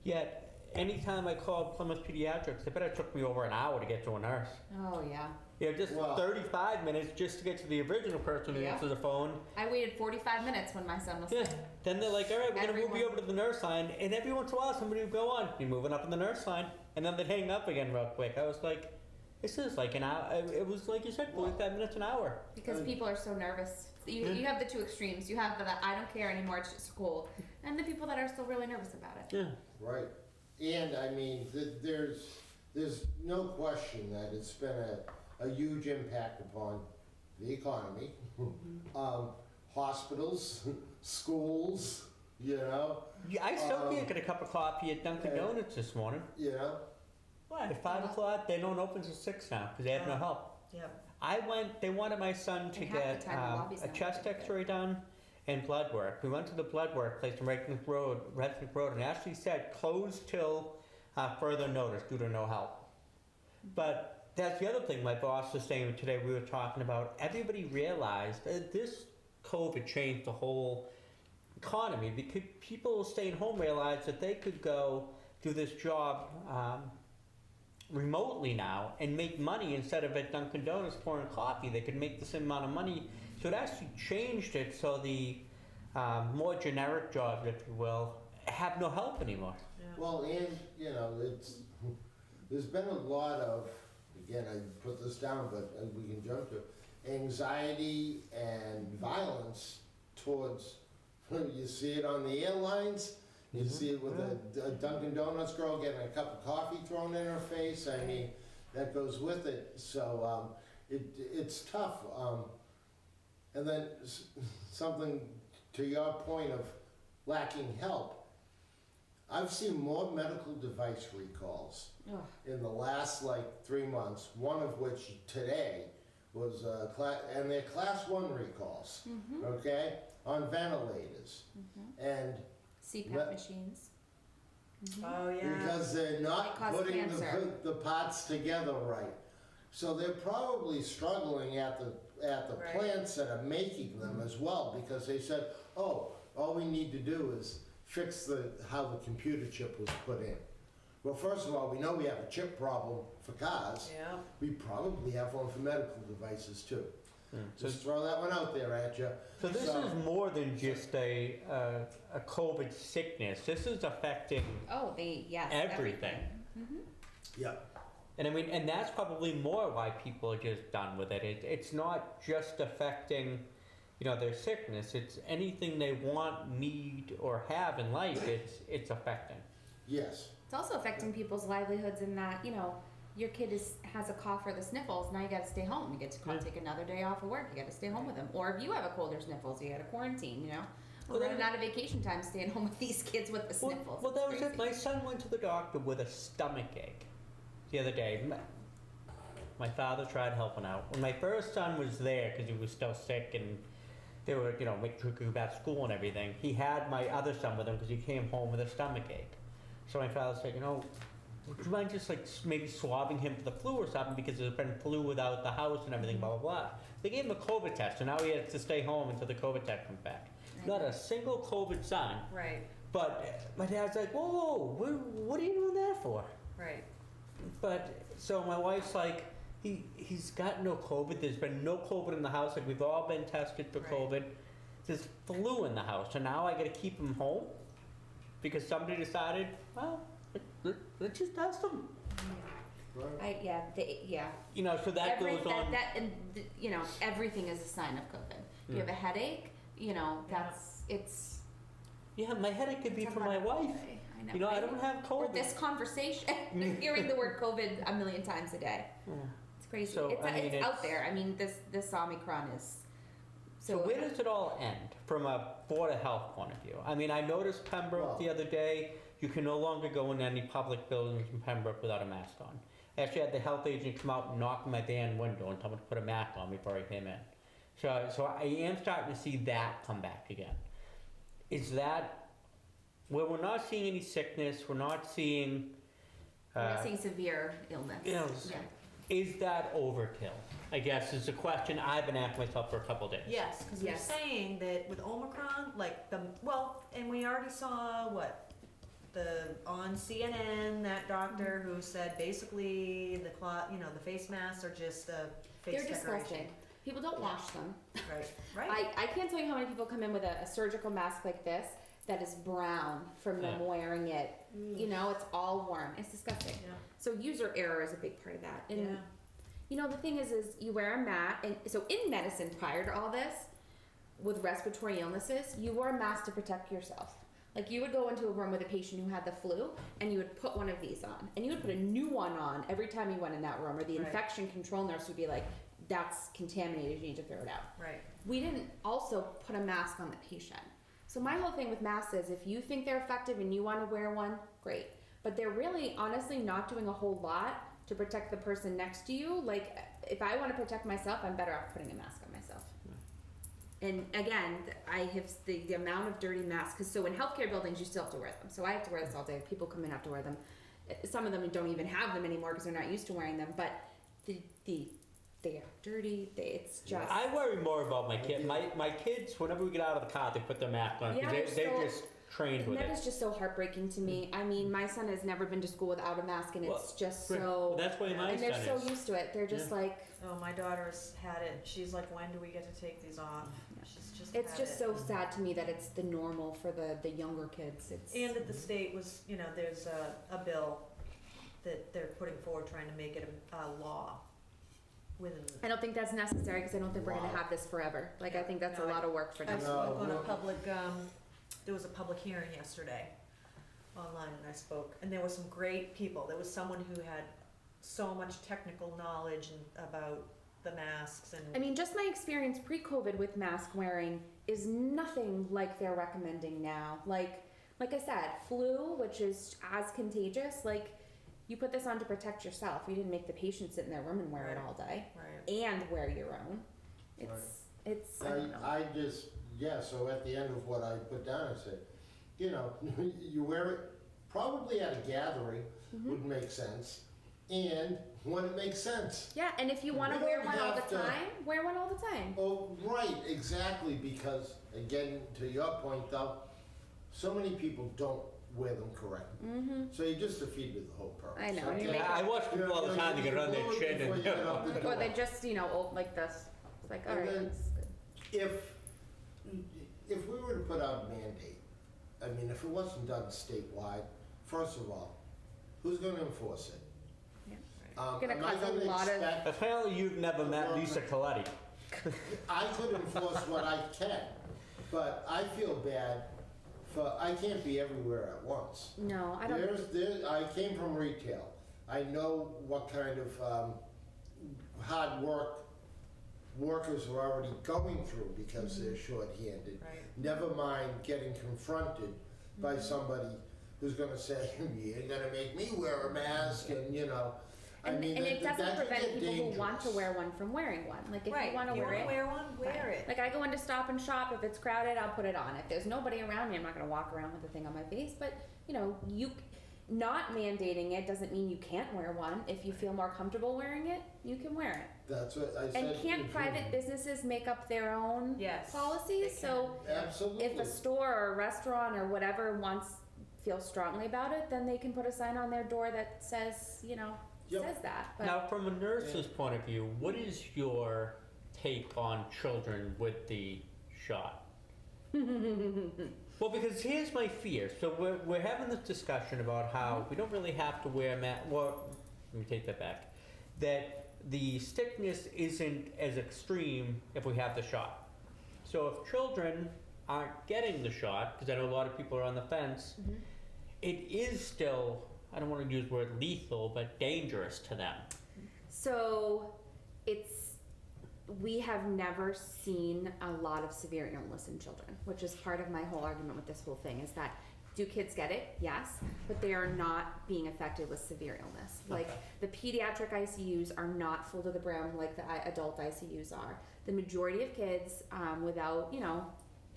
Yet, anytime I called Plymouth Pediatrics, they bet it took me over an hour to get to a nurse. Oh yeah. Just Wow. 35 minutes just to get to the original person who Yeah. answers the phone. I waited 45 minutes when my son was Yeah. sick. Then they're like, all right, we're going to move you Everyone. over to the nurse line. And every once in a while, somebody would go on. You're moving up in the nurse line. And then they'd hang up again real quick. I was like, this is like an hour. It was like you said, 45 minutes an hour. Because people are so nervous. You have the two extremes. You have the I don't care anymore, it's just cold. And the people that are still really nervous about it. Yeah. Right. And I mean, there's no question that it's been a huge impact upon the economy, hospitals, schools, Yeah, I still can't get a cup of coffee at Dunkin' Donuts this morning. Why? At 5 o'clock, they don't open till 6 now because they have no help. Yep. They wanted my son to And half get the time the lobby's a not chest open. x-ray done and blood work. We went to the blood work place in Redneck Road, and it actually said closed till further notice due to no help. But that's the other thing my boss was saying today. We were talking about, everybody realized that this COVID changed the whole economy because people staying home realized that they could go do this job remotely now and make money instead of at Dunkin' Donuts pouring coffee. They could make the same amount of money. So it actually changed it so the more generic jobs, if you will, have no help anymore. Well, and, there's been a lot of, again, I put this down, but we can jump to, anxiety and violence towards, you see it on the airlines, you see it with a Dunkin' Donuts girl getting a cup of coffee thrown in her face. I mean, that goes with it. So it's tough. And then something to your point of lacking help. I've seen more medical device recalls Ugh. in the last 3 months, one of which today was, and they're class 1 recalls, okay, on ventilators. And CPAP Let- machines. Oh, yeah. because they're They not cause putting cancer. the parts together right. So they're probably struggling at the Right. plants that are making them as well, because they said, oh, all we need to do is fix how the computer chip was put in. Well, first of all, we know we have a chip problem for cars. Yeah. We probably have one for medical devices too. So, Just throw that one out there at you. so this is more than just a COVID sickness. This is affecting Oh, yes. everything. Yeah. And I mean, and that's probably more why people are just done with it. It's not just affecting, their sickness. It's anything they want, need, or have in life. It's affecting. Yes. It's also affecting people's livelihoods in that, your kid has a cough or the sniffles, now you gotta stay home. You get to Yeah. take another day off of work, you gotta stay home with them. Or if you have a cold or sniffles, you gotta quarantine, Well, We're running then- out of vacation time staying home with these kids with the sniffles. Well, that was It's it. crazy. My son went to the doctor with a stomach ache the other day. My father tried helping out. When my first son was there, because he was still sick and they were, making sure he could go back to school and everything, he had my other son with him because he came home with a stomach ache. So my father said, would you mind just like maybe swabbing him for the flu or something, because there's been flu without the house and everything, blah, blah, blah. They gave him a COVID test, so now he has to stay home until the COVID test comes back. Not a single COVID sign. Right, But my dad's like, whoa, what are you doing that for? right. But, so my wife's like, he's got no COVID, there's been no COVID in the house, like we've all been tested for Right. COVID. There's flu in the house, so now I gotta keep him home? Because somebody decided, well, let's just test him. Right. So that goes on. Everything is a sign of COVID. You have a headache, it's. Yeah, my headache could be it's a from my hard wife. day. I know, You know, I right? don't have Or COVID. this conversation, hearing the word COVID a million times a day. Yeah. It's crazy. So, it's I mean, it's it's- out there. I mean, this Omicron is. So where does it all end from a Board of Health point of view? I mean, I noticed Pembroke the other day, you can no longer go in any public buildings in Pembroke without a mask on. I actually had the health agent come out and knock on my van window and tell me to put a mask on before I came in. So I am starting to see that come back again. Is that, where we're not seeing any sickness, we're not seeing, We're not seeing severe illness. Yeah. Is that overkill? I guess is the question I've been asking myself for a couple days. Yes, because they're Yes. saying that with Omicron, like and we already saw on CNN, that doctor who said basically the face masks are just a face They're decoration. disgusting. People don't wash them. Right. I can't tell you how many people come in with a surgical mask like this that is brown from them Yeah. wearing it. It's all worn. It's disgusting. Yeah. So user error is a big part of that. And Yeah. the thing is you wear a mask, and so in medicine prior to all this, with respiratory illnesses, you wore a mask to protect yourself. Like you would go into a room with a patient who had the flu, and you would put one of these on, and you would put a new one on every time you went in that room, or the Right. infection control nurse would be like, "That's contaminated. You need to throw it out." Right. We didn't also put a mask on the patient. So my whole thing with masks is if you think they're effective and you want to wear one, great. But they're really, honestly, not doing a whole lot to protect the person next to you. Like, if I want to protect myself, I'm better off putting a mask on myself. And again, I have the amount of dirty masks, because so in healthcare buildings, you still have to wear them. So I have to wear this all day. People come in, have to wear them. Some of them don't even have them anymore because they're not used to wearing them. But they are dirty. It's just. I worry more about my kid. My kids, whenever we get out of the car, they put their mask on Yeah, because they're they're so- just trained And with that it. is just so heartbreaking to me. I mean, my son has never been to school without a mask, and it's just Well, so. that's why my And they're son so is. used to it. They're just Yeah. like, Oh, my daughter's had it. She's like, when do we get to take these off? She's just it's had just it. so sad to me that it's the normal for the younger kids. It's. And that the state was, there's a bill that they're putting forward trying to make it a law within. I don't think that's necessary because I don't think we're going to Wow. have this forever. Like, I think that's No, a lot of work for I them. spoke on a No. public, there was a public hearing yesterday online, and I spoke, and there were some great people. There was someone who had so much technical knowledge about the masks and. I mean, just my experience pre-COVID with mask wearing is nothing like they're recommending now. Like I said, flu, which is as contagious, like, you put this on to protect yourself. You didn't make the patient sit in their room and wear it all day. Right. And wear your own. It's, I don't know. I just, so at the end of what I put down, I said, you wear it probably at a gathering would make sense, and when it makes sense. Yeah, and if you want We to wear don't one all the have to- time, wear one all the time. Oh, right, exactly, because again, to your point though, so many people don't wear them correctly. So you just defeated the whole purpose. I know, Okay? you make I watch people all the time to get on their You chin before and. you get out the Or door. they just, like this. It's like, all And right, then- that's good. If we were to put out a mandate, I mean, if it wasn't done statewide, first of all, who's gonna enforce it? Yeah. Am Gonna I cause a gonna lot of- expect- Apparently, you've never met Lisa Coletti. I could enforce what I can, but I feel bad I can't be everywhere at once. No, I don't. I came from retail. I know what kind of hard work workers are already going through because they're short-handed. Right. Never mind getting confronted by somebody who's gonna say, you ain't gonna make me wear a mask, and And, and it doesn't that could prevent get people who want to dangerous. wear one from wearing one. Like, if Right, you want to if you wear wanna it, wear one, wear fine. it. Like, I go into Stop and Shop. If it's crowded, I'll put it on. If there's nobody around me, I'm not going to walk around with the thing on my face. But not mandating it doesn't mean you can't wear one. If you feel more comfortable wearing it, you can wear it. That's what I said. And can't in private June. businesses make up their own Yes, policies? they So Absolutely. if a store or a restaurant or whatever feels strongly about it, then they can put a sign on their door that says, Yep. says that. But Now, from a nurse's point of view, what is your take on children with the shot? Well, because here's my fear. So we're having this discussion about how we don't really have to wear well, let me take that back. That the sickness isn't as extreme if we have the shot. So if children aren't getting the shot, because I know a lot of people are on the fence, Mhm. it is still, I don't want to use the word lethal, but dangerous to them. So we have never seen a lot of severe illness in children, which is part of my whole argument with this whole thing, is that do kids get it? Yes, but they are not being affected with severe illness. Like the pediatric ICUs are not full to the brim like the adult ICUs are. The majority of kids without,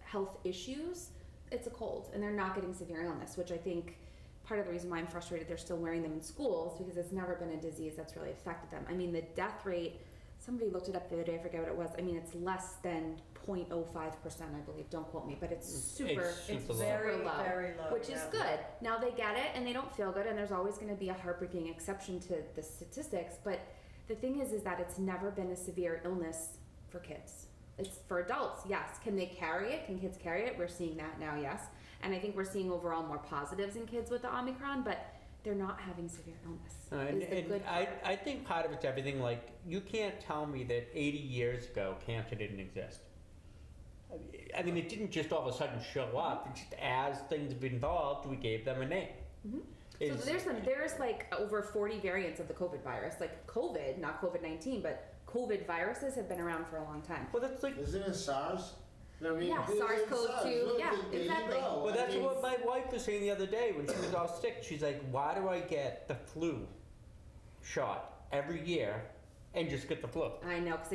health issues, it's a cold and they're not getting severe illness, which I think part of the reason why I'm frustrated they're still wearing them in schools, because it's never been a disease that's really affected them. I mean, the death rate, somebody looked it up the other day, I forget what it was. I mean, it's less than 0.05%, I believe. Don't quote me, but it's super, It's super low. very, low, very low. which is yeah. good. Now they get it and they don't feel good, and there's always going to be a heartbreaking exception to the statistics. But the thing is that it's never been a severe illness for kids. It's for adults, yes. Can they carry it? Can kids carry it? We're seeing that now, yes. And I think we're seeing overall more positives in kids with the Omicron, but they're not having severe illness. And, is the and good part. I think part of it's everything. Like, you can't tell me that 80 years ago cancer didn't exist. I mean, it didn't just all of a sudden show up. It just, as things have evolved, we gave them a name. Mhm. Is- So there's like over 40 variants of the COVID virus. Like COVID, not COVID-19, but COVID viruses have been around for a long time. well, that's like, Isn't it SARS? I mean, Yeah, it is SARS-CoV-2, Look, yeah, there you exactly. go. well, I that's mean, what my wife was saying the other day when she was all sick. She's like, why do I get the flu shot every year and just get the flu? I know, because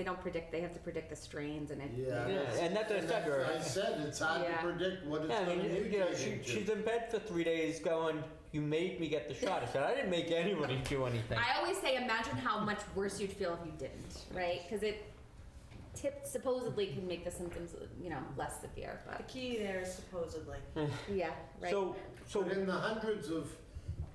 they have to predict the strains and it. Yeah, Yeah, and that's what I said to her. I said, it's hard Yeah. to predict what it's Yeah, I going to mean, mutate she's into. in bed for 3 days going, you made me get the shot. I said, I didn't make anybody do anything. I always say, imagine how much worse you'd feel if you didn't, right? Because it supposedly can make the symptoms, less severe. The But key there is supposedly. yeah, right. So But in the hundreds of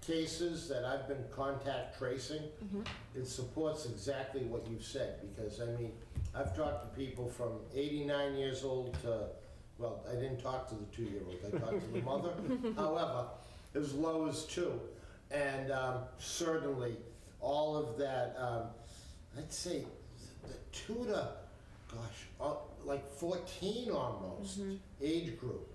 cases that I've been contact tracing, Mhm. it supports exactly what you've said, because, I mean, I've talked to people from 89 years old to, well, I didn't talk to the 2-year-old, I talked to the mother, however, as low as 2. And certainly, all of that, I'd say the 2 to, like 14 almost, Mhm. age group.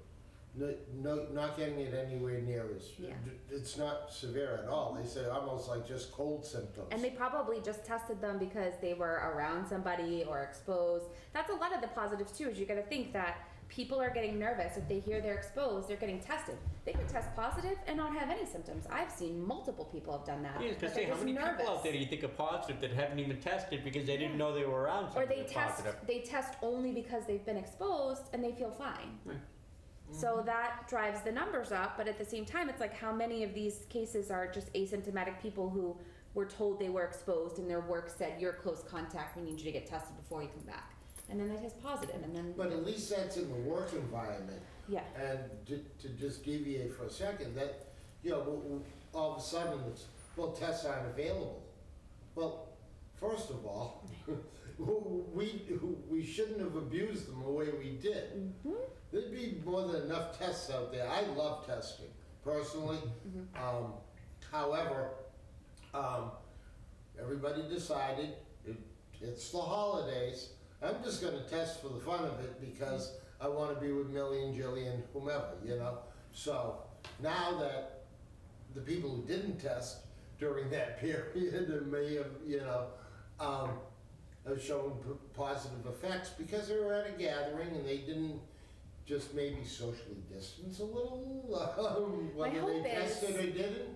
No, not getting it anywhere near as, Yeah. it's not severe at all. They say almost like just cold symptoms. And they probably just tested them because they were around somebody or exposed. That's a lot of the positives too, is you gotta think that people are getting nervous. If they hear they're exposed, they're getting tested. They could test positive and not have any symptoms. I've seen multiple people have done that. yeah, but because they're how just many people nervous. out there do you think are positive that haven't even tested because they didn't know they were around Or somebody they test positive? they test only because they've been exposed and they feel fine. Right. So that drives the numbers up, but at the same time, it's like how many of these cases are just asymptomatic people who were told they were exposed and their work said, you're close contact, we need you to get tested before you come back. And then they test positive, and then, But at least that's in the work environment. yeah. And to just deviate for a second, that, all of a sudden it's, well, tests aren't available. Well, first of all, we shouldn't have abused them the way we did. Mm-hmm. There'd be more than enough tests out there. I love testing, personally. Mm-hmm. However, everybody decided it's the holidays. I'm just going to test for the fun of it because I want to be with Millie and Jillian, whomever, So now that the people who didn't test during that period and may have, have shown positive effects because they were at a gathering and they didn't just maybe socially distance a little, whether they hope is- tested or didn't.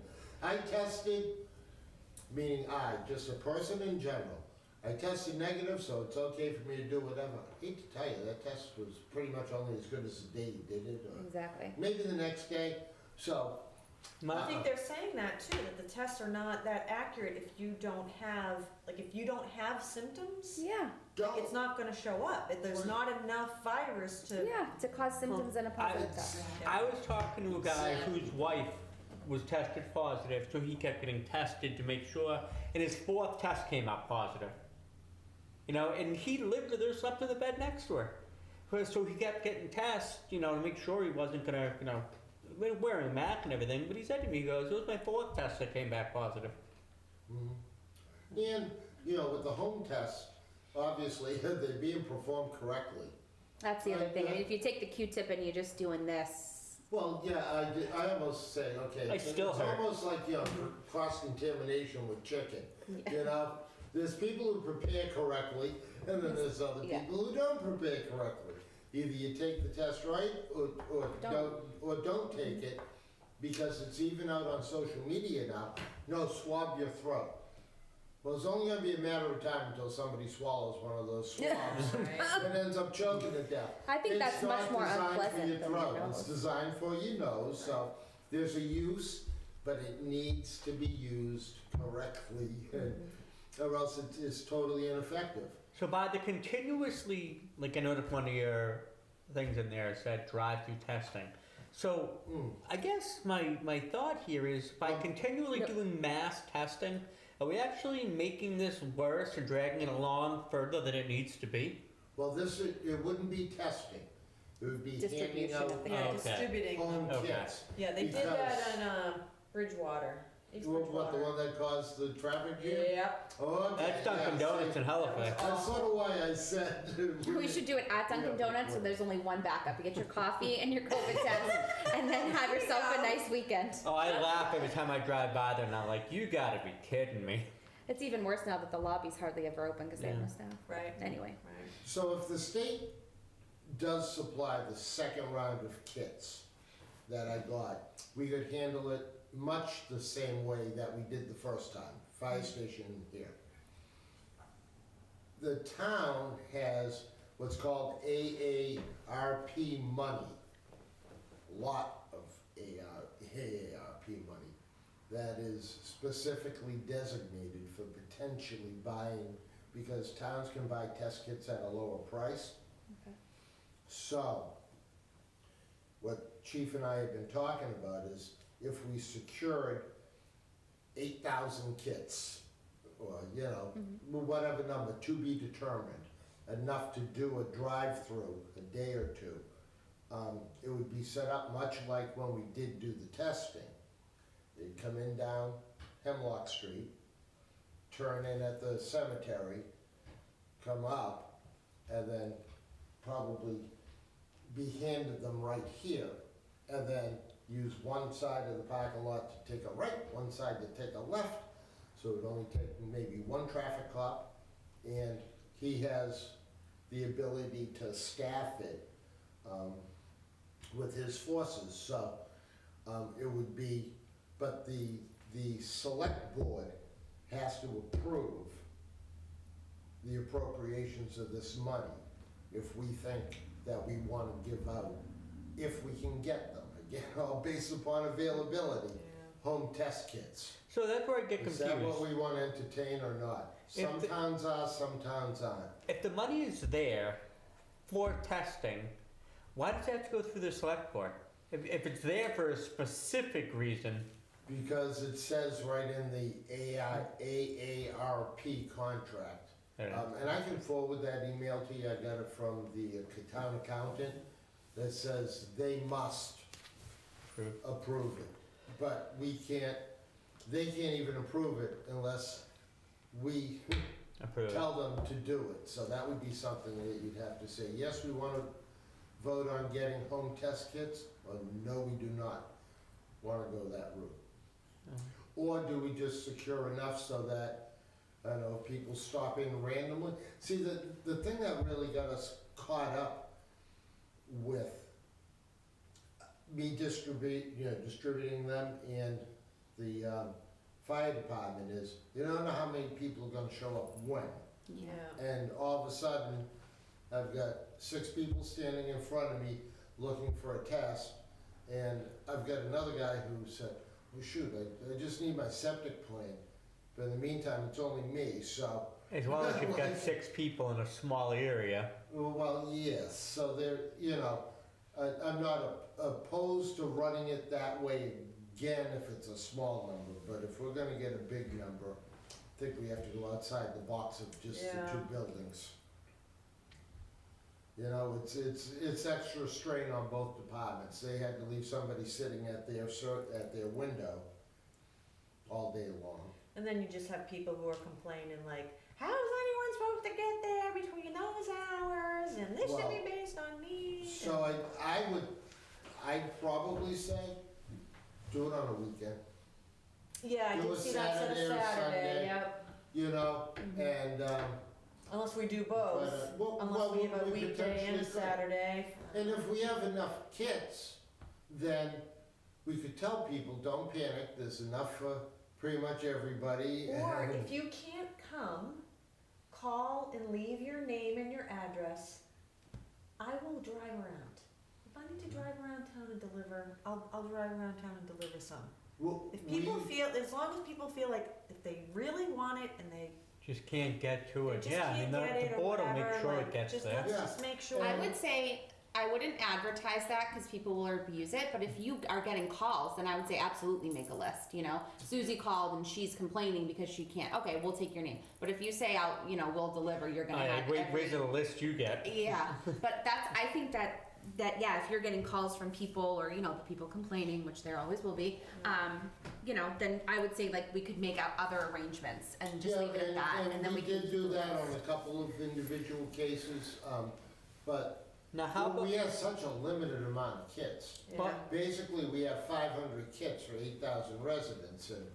I tested, meaning just a person in general. I tested negative, so it's okay for me to do whatever. I hate to tell you, that test was pretty much only as good as the day you did it, or Exactly. maybe the next day. So My- I think they're saying that too, that the tests are not that accurate if you don't have, like, if you don't have symptoms, Yeah, it's not gonna show up. There's not enough virus to. yeah, to cause symptoms and a positive test. I was talking to a guy whose wife was tested positive, so he kept getting tested to make sure, and his 4th test came out positive. You know, and he lived with her, slept in the bed next to her. So he kept getting tests, you know, to make sure he wasn't gonna, you know, wearing a mask and everything. But he said to me, he goes, "It was my 4th test that came back positive." And, you know, with the home tests, obviously, they're being performed correctly. That's the other thing. I mean, if you take the Q-tip and you're just doing this, Well, yeah, I almost say, okay, I still it's hurt. almost like, you know, cross-contamination with chicken, you know? There's people who prepare correctly, and then there's other Yeah. people who don't prepare correctly. Either you take the test right, or don't take it, because it's even out on social media now, no, swab your throat. Well, it's only gonna be a matter of time until somebody swallows one of those swabs and ends up choking to death. I think that's much more It's not unpleasant designed for your than your throat, it's nose. designed for your nose, so there's a use, but it needs to be used correctly, or else it is totally ineffective. So by the continuously, like I noticed one of your things in there said drive-through testing. So I guess my thought here is by continually Yep. doing mass testing, are we actually making this worse or dragging it along further than it needs to be? Well, it wouldn't be testing, it would be handing Distribution out of the Yeah, Okay. distributing home Okay. kits. Yeah, they did that on Bridgewater, East What, the Bridgewater. one that caused the traffic jam? Yep. Okay, That's Dunkin' yeah, Donuts see, in Halifax. That's sort of why I said. we should do it at Dunkin' Yeah. Donuts, so there's only one backup. You get your coffee and your COVID test, and then have yourself a nice weekend. Oh, I laugh every time I drive by there, and I'm like, you gotta be kidding me. It's even worse now that the lobby's hardly ever open because they have no Yeah. staff. Right. Anyway, Right. So if the state does supply the second round of kits that I got, we could handle it much the same way that we did the first time, fire station here. The town has what's called AARP money, lot of AARP money, that is specifically designated for potentially buying, because towns can buy test kits at a lower price. Okay. So, what Chief and I have been talking about is if we secured 8,000 kits, or, you know, whatever number, to be determined, enough to do a drive-through a day or two, it would be set up much like when we did do the testing. They'd come in down Hemlock Street, turn in at the cemetery, come up, and then probably be handed them right here, and then use one side of the parking lot to take a right, one side to take a left, so it would only take maybe one traffic cop, and he has the ability to staff it with his forces, so it would be, but the select board has to approve the appropriations of this money if we think that we want to give out, if we can get them, again, all based upon availability, home test kits. So that's where I get Is confused. that what we want to entertain or not? Some If the- towns are, some towns aren't. If the money is there for testing, why does it have to go through the select board? If it's there for a specific reason, Because it says right in the AARP contract. I don't know. And I can forward that email to you, I got it from the town accountant, that says they must approve it. But we can't, they can't even approve it unless we approve. tell them to do it. So that would be something that you'd have to say, yes, we want to vote on getting home test kits, or no, we do not want to go that route. Or do we just secure enough so that, I don't know, people stop in randomly? See, the thing that really got us caught up with me distributing them and the fire department is, you don't know how many people are gonna show up when. Yeah. And all of a sudden, I've got 6 people standing in front of me looking for a test, and I've got another guy who said, well, shoot, I just need my septic plan. But in the meantime, it's only me, so, As well as you've got 6 people in a small area. well, yes, so there, I'm not opposed to running it that way again if it's a small number, but if we're gonna get a big number, I think we have to go outside the box of just the Yeah. 2 buildings. It's extra strain on both departments. They had to leave somebody sitting at their window all day long. And then you just have people who are complaining like, how's anyone supposed to get there between those hours? And this should Well, be based on need. So I'd probably say, do it on a weekend, Yeah, I do did a see that said Saturday a or Saturday, Sunday. yep. and, Unless we do both, unless we have a weekday and a Saturday. And if we have enough kids, then we could tell people, don't panic, there's enough for pretty much everybody. Or and- if you can't come, call and leave your name and your address. I will drive around. If I need to drive around town and deliver, I'll drive around town and deliver some. Well, If people we- feel, as long as people feel like if they really want it and they Just can't get to it. just Yeah, I can't mean, get it the or board will whatever, make sure like, it gets just there. let's Yeah. just make sure. I would say I wouldn't advertise that because people will abuse it, but if you are getting calls, then I would say absolutely make a list, Susie called and she's complaining because she can't, okay, we'll take your name. But if you say we'll deliver, you're gonna have Wait till the list you get. Yeah, but I think that yeah, if you're getting calls from people or, the people complaining, which there always will be, then I would say like we could make out other arrangements and just leave it at that, and then we can. did do that on a couple of individual cases, but Now, how about, we have such a limited amount of kids. Yeah. Basically, we have 500 kids for 8,000 residents, and,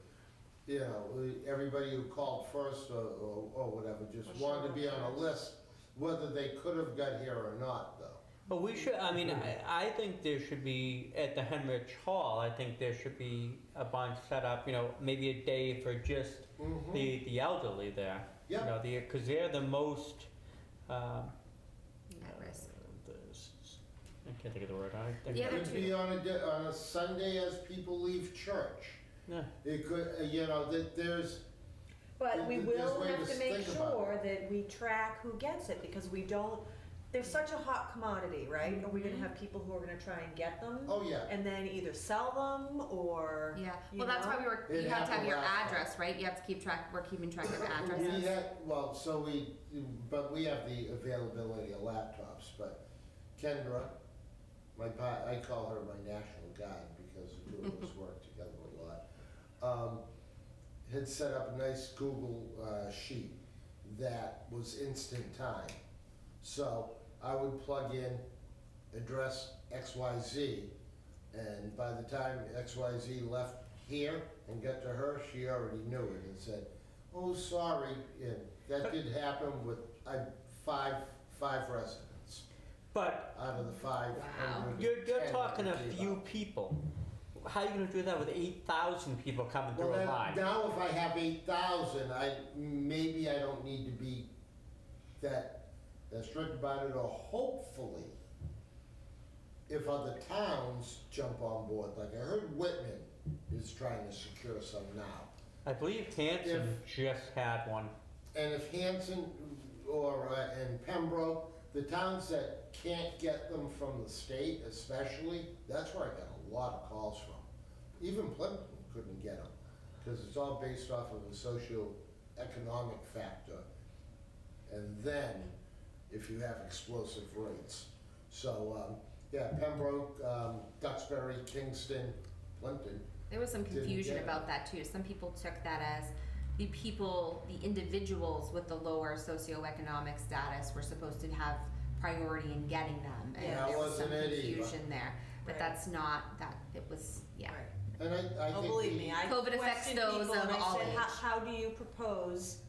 everybody who called first or whatever just Or wanted to be showed on up a first. list, whether they could have got here or not, though. but we should, I think there should be, at the Henrich Hall, I think there should be a bunch set up, maybe a day for just Mhm. the elderly there. Yeah. Because they're the most, At risk. I can't think of the word. I think The other It'd be on a Sunday as people leave church. Yeah. It could, there's, But we There's will ways have to to make think about sure that we track who gets it, because we don't, they're such a hot commodity, right? Are we gonna have people who are gonna try and get them? oh yeah, And then either sell them or, Yeah, you well, that's know? why It you have to have your happened last time. address, right? You have to keep track, we're keeping track of we addresses. but we have the availability of laptops, but Kendra, I call her my national guide because the two of us work together a lot, had set up a nice Google sheet that was instant time. So I would plug in address XYZ, and by the time XYZ left here and got to her, she already knew it and said, oh, sorry, and that did happen with five residents But out of the 500. you're talking a few people. How are you going to do that with 8,000 people coming through a line? Now if I have 8,000, maybe I don't need to be that strict about it, or hopefully, if other towns jump on board, like I heard Whitman is trying to secure some now. I believe Hanson just had one. And if Hanson and Pembroke, the towns that can't get them from the state especially, that's where I got a lot of calls from. Even Plimpton couldn't get them, because it's all based off of a socio-economic factor. And then, if you have explosive rates. So, Pembroke, Duxbury, Kingston, Plimpton. There was some Didn't confusion get it. about that too. Some people took that as the individuals with the lower socioeconomic status were supposed to have priority in getting them. And Yeah, there was some wasn't it either. confusion there. But Right. that's not, it was, yeah. Right. And I Oh, think believe me, I COVID affects questioned those people of and I all said, age. how do you propose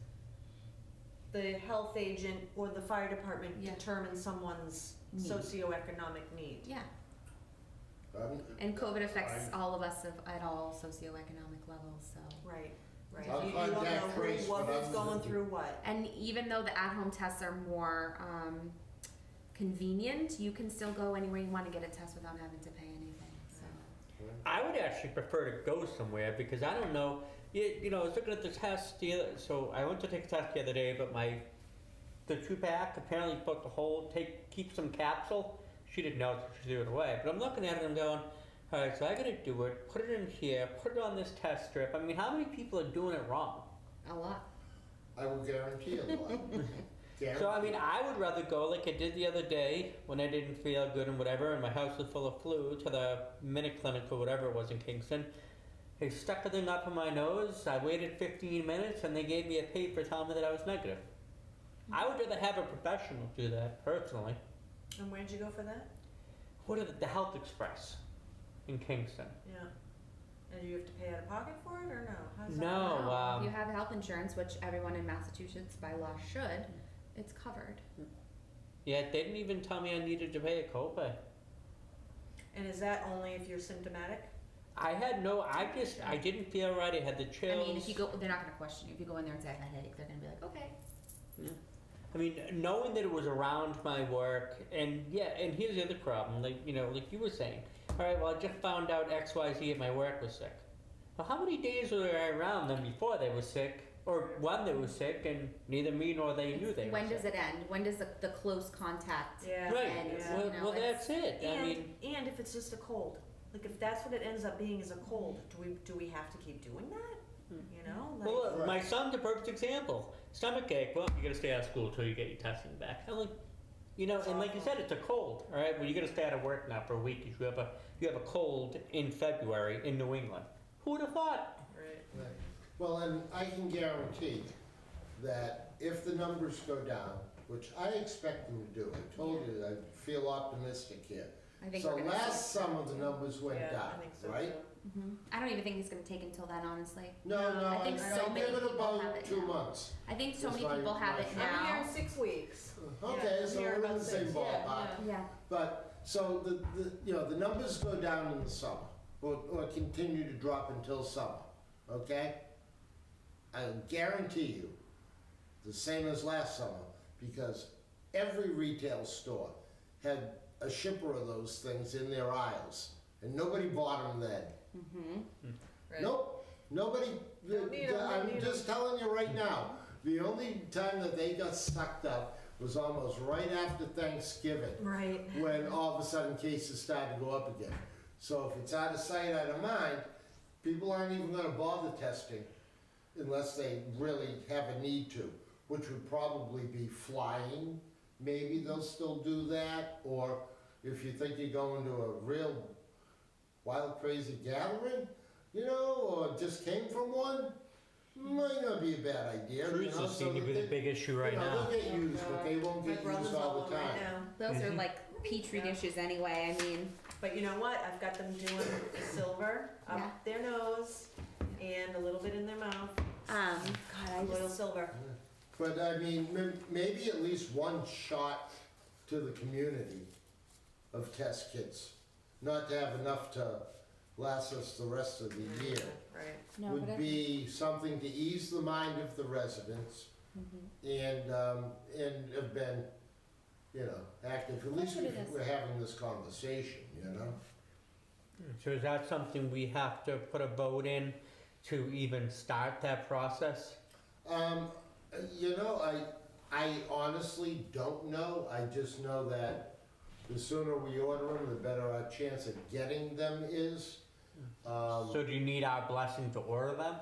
the health agent or the fire department Yeah. determine someone's Need. socioeconomic need? Yeah, and COVID affects all of us at all socioeconomic levels, so. Right, right. I'll You don't know contact Trace when who's I'm- going through what. And even though the at-home tests are more convenient, you can still go anywhere you want to get a test without having to pay anything, so. I would actually prefer to go somewhere because I don't know. You know, I was looking at the test so I went to take a test the other day, but the 2-pack apparently supposed to keep some capsule. She didn't know, so she threw it away. But I'm looking at it and I'm going, all right, so I gotta do it, put it in here, put it on this test strip. I mean, how many people are doing it wrong? A lot. I will guarantee a lot. So, I mean, I would rather go like I did the other day when I didn't feel good and whatever, and my house was full of flu, to the minute clinic or whatever it was in Kingston. They stuck a thing up in my nose. I waited 15 minutes and they gave me a paper telling me that I was negative. I would rather have a professional do that, personally. And where'd you go for that? What are the Health Express in Kingston? Yeah. And do you have to pay out of pocket for it, or no? How's that? No, Wow. If you have health insurance, which everyone in Massachusetts by law should, it's covered. Yeah, they didn't even tell me I needed to pay a copay. And is that only if you're symptomatic? I didn't feel right. I had the chills. I mean, if you go, they're not gonna question you. If you go in there and say I have a headache, they're gonna be like, okay. Yeah. I mean, knowing that it was around my work, and here's the other problem, like you were saying. All right, well, I just found out XYZ at my work was sick. Well, how many days were I around them before they were sick, or when they were sick, and neither me nor they knew they were When sick? does it end? When does the close contact Yeah. Right. end? Yeah. Well, You know, well, it's- that's it. I mean, And if it's just a cold, like if that's what it ends up being is a cold, do we have to keep doing that? You know, like, well, look, Right. my son's a perfect example. Stomach ache. Well, you got to stay out of school until you get your testing back. I'm like, and like you said, it's a cold. All right. Well, you got to stay out of work now for a week because you have a cold in February in New England. Who would have thought? right. Right. Well, and I can guarantee that if the numbers go down, which I expect them to do, I told you, I feel optimistic here. I think So we're gonna last summer, the numbers went Yeah, down, I think so right? too. I don't even think it's gonna take until then, honestly. No, I think so many give it people have about it 2 now. months. I think so That's many people have it I'm now. here in 6 weeks. Okay, I'm so here we're in about the same 6, yeah, ballpark. yeah. Yeah. But, so the numbers go down in the summer, or continue to drop until summer, okay? I guarantee you, the same as last summer, because every retail store had a shipper of those things in their aisles, and nobody bought them then. Right. Nope, nobody, Don't need 'em, don't I'm need 'em. just telling you right now, the only time that they got sucked up was almost right after Thanksgiving, Right. when all of a sudden cases started to go up again. So if it's out of sight, out of mind, people aren't even gonna bother testing unless they really have a need to, which would probably be flying. Maybe they'll still do that, or if you think you're going to a real wild, crazy gathering, or just came from one, might not be a bad idea. Cruises seem to be the big issue right now. They'll get used, but they won't My get brother's used all all the right time. now. Those are Mhm. like petri Yeah. dishes anyway. I mean, But you know what? I've got them doing silver up Yeah. their nose and a little bit in their mouth. God, I Royal just, silver. But I mean, maybe at least one shot to the community of test kits, not to have enough to last us the rest of the year, Right. no, but would I, be something to ease the mind of the residents and have been, active. At least what it is. we're having this conversation, So is that something we have to put a vote in to even start that process? I honestly don't know. I just know that the sooner we order them, the better our chance of getting them is. So do you need our blessing to order them?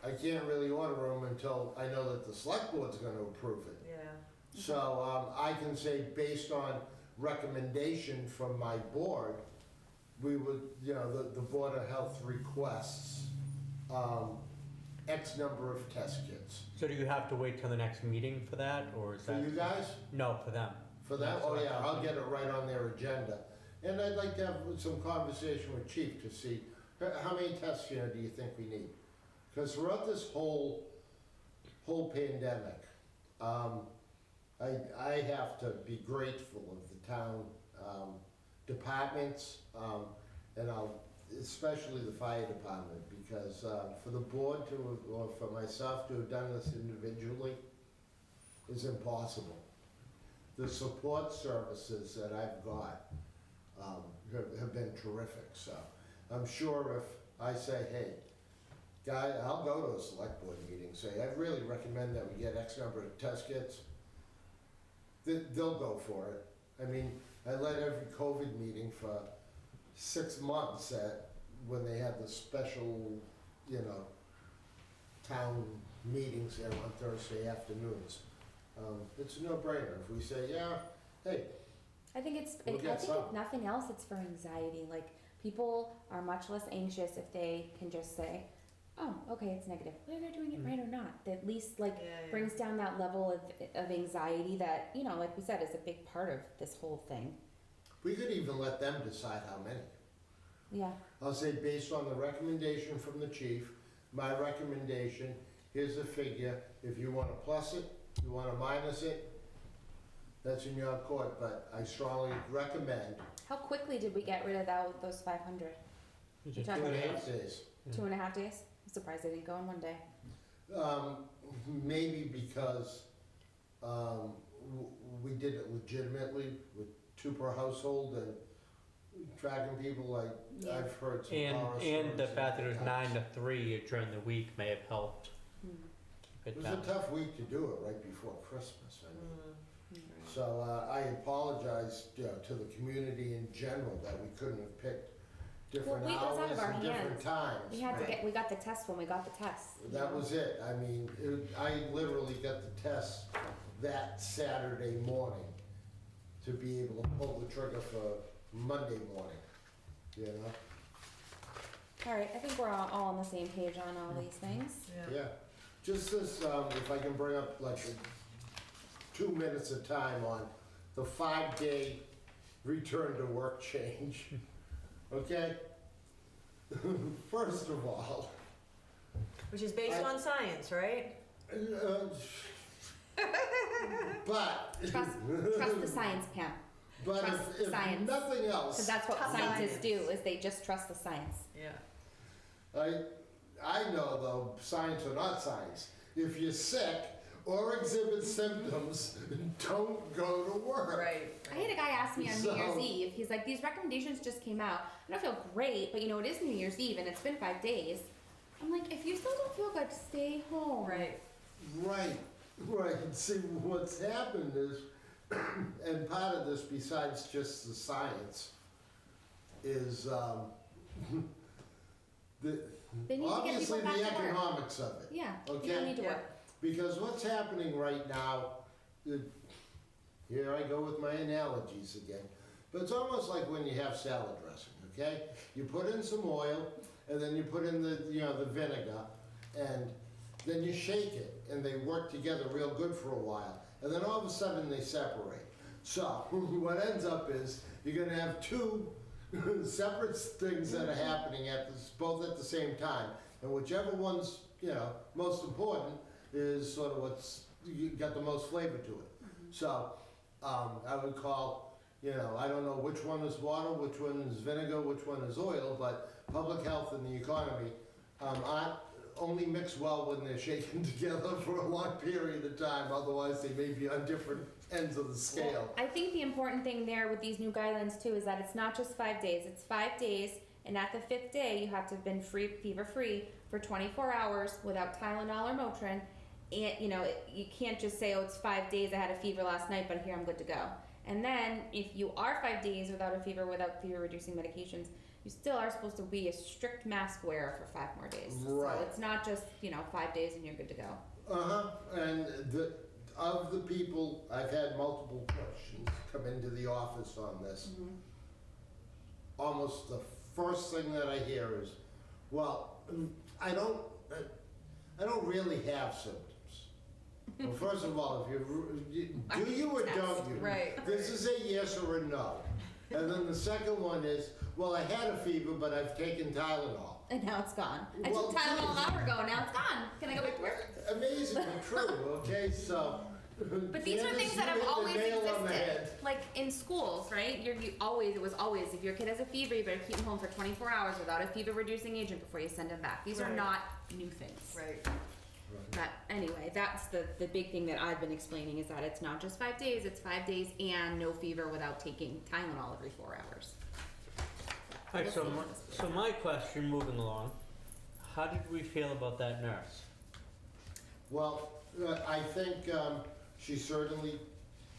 I can't really order them until I know that the select board's gonna approve it. Yeah. So, I can say based on recommendation from my board, we would, the Board of Health requests, X number of test kits. So do you have to wait till the next meeting for that, or is For that? you guys? No, for them. For that? That's Oh, what I yeah, thought. I'll get it right on their agenda. And I'd like to have some conversation with Chief to see, how many tests, do you think we need? Because throughout this whole pandemic, I have to be grateful of the town departments, and especially the fire department, because for the board or for myself to have done this individually is impossible. The support services that I've got have been terrific, so. I'm sure if I say, hey, guy, I'll go to a select board meeting, say, I really recommend that we get X number of test kits, they'll go for it. I mean, I led every COVID meeting for 6 months when they had the special, town meetings there on Thursday afternoons. It's a no-brainer. If we say, yeah, hey, I think it's, We'll I get think some. if nothing else, it's for anxiety. Like, people are much less anxious if they can just say, oh, okay, it's negative, whether they're doing it right or not. That at least, like, Yeah, brings down that level of anxiety that, like we said, is a big part of this whole thing. we could even let them decide how many. Yeah. I'll say, based on the recommendation from the chief, my recommendation, here's a figure. If you want to plus it, you want to minus it, that's in your court, but I strongly recommend How quickly did we get rid of those 500? Just You're do talking it 2.5 as- days. Yeah. 2.5 days? I'm surprised they didn't go in one day. Maybe because we did it legitimately with 2 per household and tracking people like Yeah. I've heard some And, horror and the stories fact that it was about 9 to 3 during the week may have helped Hmm. keep It it was a down. tough week to do it right before Christmas. I mean. Mm. So I apologize to the community in general that we couldn't have picked different Well, it was out hours of our and different hands. times. We had to Right. we got the test when we got the test. That was it. I mean, I literally got the test that Saturday morning to be able to pull the trigger for Monday morning, All right, I think we're all on the same page on all these things. Yeah. Yeah. Just this, if I can bring up like 2 minutes of time on the 5-day return to work change, okay? First of all, Which is based on science, right? but, Trust the science, Pam, but trust if science. nothing because else, that's what Trust scientists science. do. Is they just trust the science. Yeah. I know though, science or not science, if you're sick or exhibit symptoms, don't go to work. Right. I had a guy ask me on New So- Year's Eve. He's like, "These recommendations just came out. I don't feel great, but it is New Year's Eve and it's been 5 days." I'm like, if you still don't feel good, stay home. Right. Right. See, what's happened is, and part of this besides just the science, is the, They need to get obviously people back the to work. economics of it. Yeah. Okay. People need to Yeah. work. Because what's happening right now, here I go with my analogies again, but it's almost like when you have salad dressing, okay? You put in some oil, and then you put in the vinegar, and then you shake it, and they work together real good for a while, and then all of a sudden they separate. So what ends up is you're gonna have 2 separate things that are happening both at the same time, and whichever one's most important is sort of what's you got the most flavor to it. So I would call, I don't know which one is water, which one is vinegar, which one is oil, but public health and the economy aren't only mix well when they're shaken together for a long period of time. Otherwise, they may be on different ends of the scale. I think the important thing there with these new guidelines too is that it's not just 5 days. It's 5 days, and at the 5th day, you have to have been fever-free for 24 hours without Tylenol or Motrin. And you can't just say, "Oh, it's 5 days. I had a fever last night, but here I'm good to go." And then, if you are 5 days without a fever, without fever-reducing medications, you still are supposed to be a strict mask wearer for 5 more days. Right. So it's not just 5 days and you're good to go. And of the people, I've had multiple questions come into the office on this. Almost the first thing that I hear is, well, I don't really have symptoms. Well, first of all, do you or don't you? Right. This is a yes or a no. And then the second one is, well, I had a fever, but I've taken Tylenol. And now it's gone. I Well, took Tylenol an geez. hour ago, now it's gone. Can I go back to work? Amazingly true, okay, so. But these are Candace, things that you have hit the always nail on the existed. head. Like in schools, right? It was always, if your kid has a fever, you better keep him home for 24 hours without a fever-reducing agent before you send him back. These are Right. not new things. Right. Anyway, that's the big thing that I've been explaining is that it's not just 5 days, it's 5 days and no fever without taking Tylenol every 4 hours. Alright, so my question, moving along, how did we feel about that nurse? Well, I think she certainly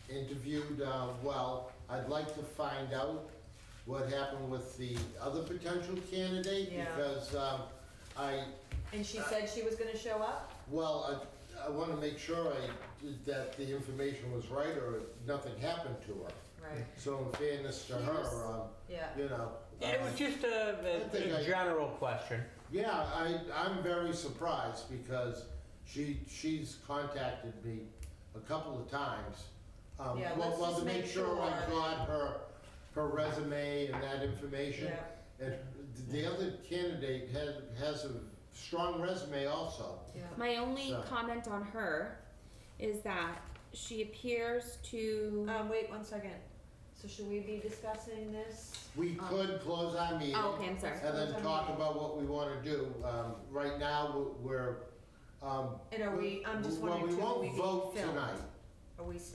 interviewed well. I'd like to find out what happened with the other potential candidate, Yeah. because And she said she was gonna show up? well, I want to make sure that the information was right or nothing happened to her. Right, So in fairness to her, yeah. you know. It was just a general question. Yeah, I'm very surprised because she's contacted me a couple of times. Yeah, let's Well, just to make make sure I sure. got her resume and that information. Yeah, And the other candidate has a strong resume also. yeah. My only So- comment on her is that she appears to. Wait 1 second. So should we be discussing this? We could close our meeting. Oh, okay, I'm sorry. And then talk about what we want to do. Right now, we're. And are we, I'm just wondering too, Well, are we we won't being vote filmed? tonight.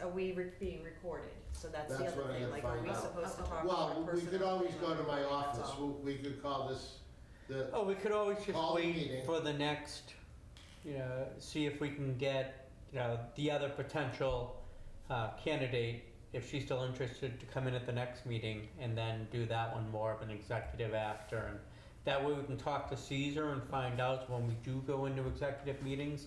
Are we being recorded? So that's the That's other what I'm thing, gonna like, are find we out. supposed to talk about Well, we could personnel always go to my that's office. all. We could call this the. Oh, we could always just Call the wait meeting. for the next, see if we can get, the other potential candidate, if she's still interested, to come in at the next meeting and then do that one more of an executive after. And that way we can talk to Caesar and find out when we do go into executive meetings,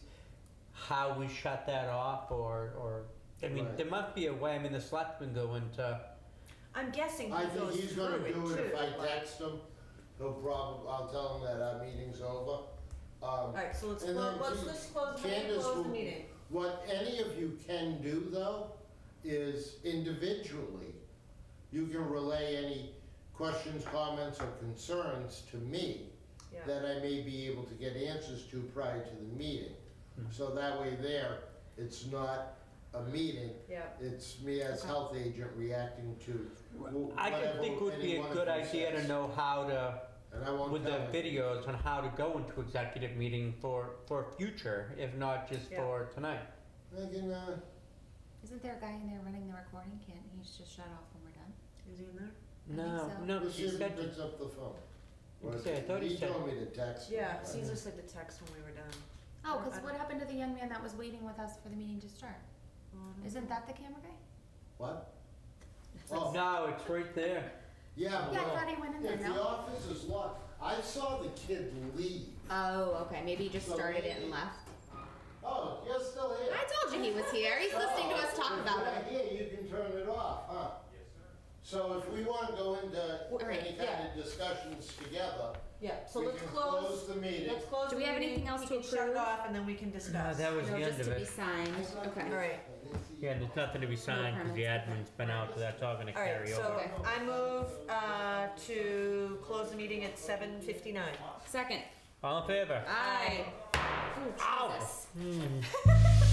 how we shut that off or I mean, Right. there must be a way. I mean, the selectmen go into, I'm guessing I he think goes he's through gonna it do it if too, I like- text him. I'll tell him that our meeting's over. Alright, so let's And close, then let's close, let me Candace close the will- meeting. What any of you can do though, is individually, you can relay any questions, comments, or concerns to me Yeah, that I may be able to get answers to prior to the meeting. Mhm. So that way there, it's not a meeting, yeah. it's me as Okay. health agent reacting to I just whatever think it would be any a one good of you idea to says. know how to, And I won't with the tell you. videos on how to go into executive meeting for future, if not just Yeah. for tonight. I can, Isn't there a guy in there running the recording? Can't he just shut off when we're done? Is he in there? No, so. no, let's see she if he said, picks up the phone. Or Okay, I thought he said- told me to text him. Yeah, but- Caesar said to text when we were done. Oh, I because don't- what happened to the young man that was waiting with us for the meeting to start? Isn't that the camera guy? What? Oh, no, it's right there. yeah, Yeah, I well, thought he went in there, if the no? office is locked, I saw the kid leave. Oh, okay, maybe he just So started it maybe- and left. Oh, you're still here. I told you he was here, he's listening to us talk about it. If you're here, you can turn it off, huh? Yes, sir. So if we wanna go into Right, any kind of discussions together, Yeah, so we let's can close, close the meeting. let's close Do the we have meeting. anything else He to can shut it approve? off and then we can No, discuss. that was No, the just end of to be it. signed, okay. Alright, Yeah, there's nothing to be signed because the admin's been out, so that's all gonna alright, carry so over. Okay. I move, to close the meeting at 7:59. Second. All in favor? Aye. Ooh, Ow. Jesus. Hmm.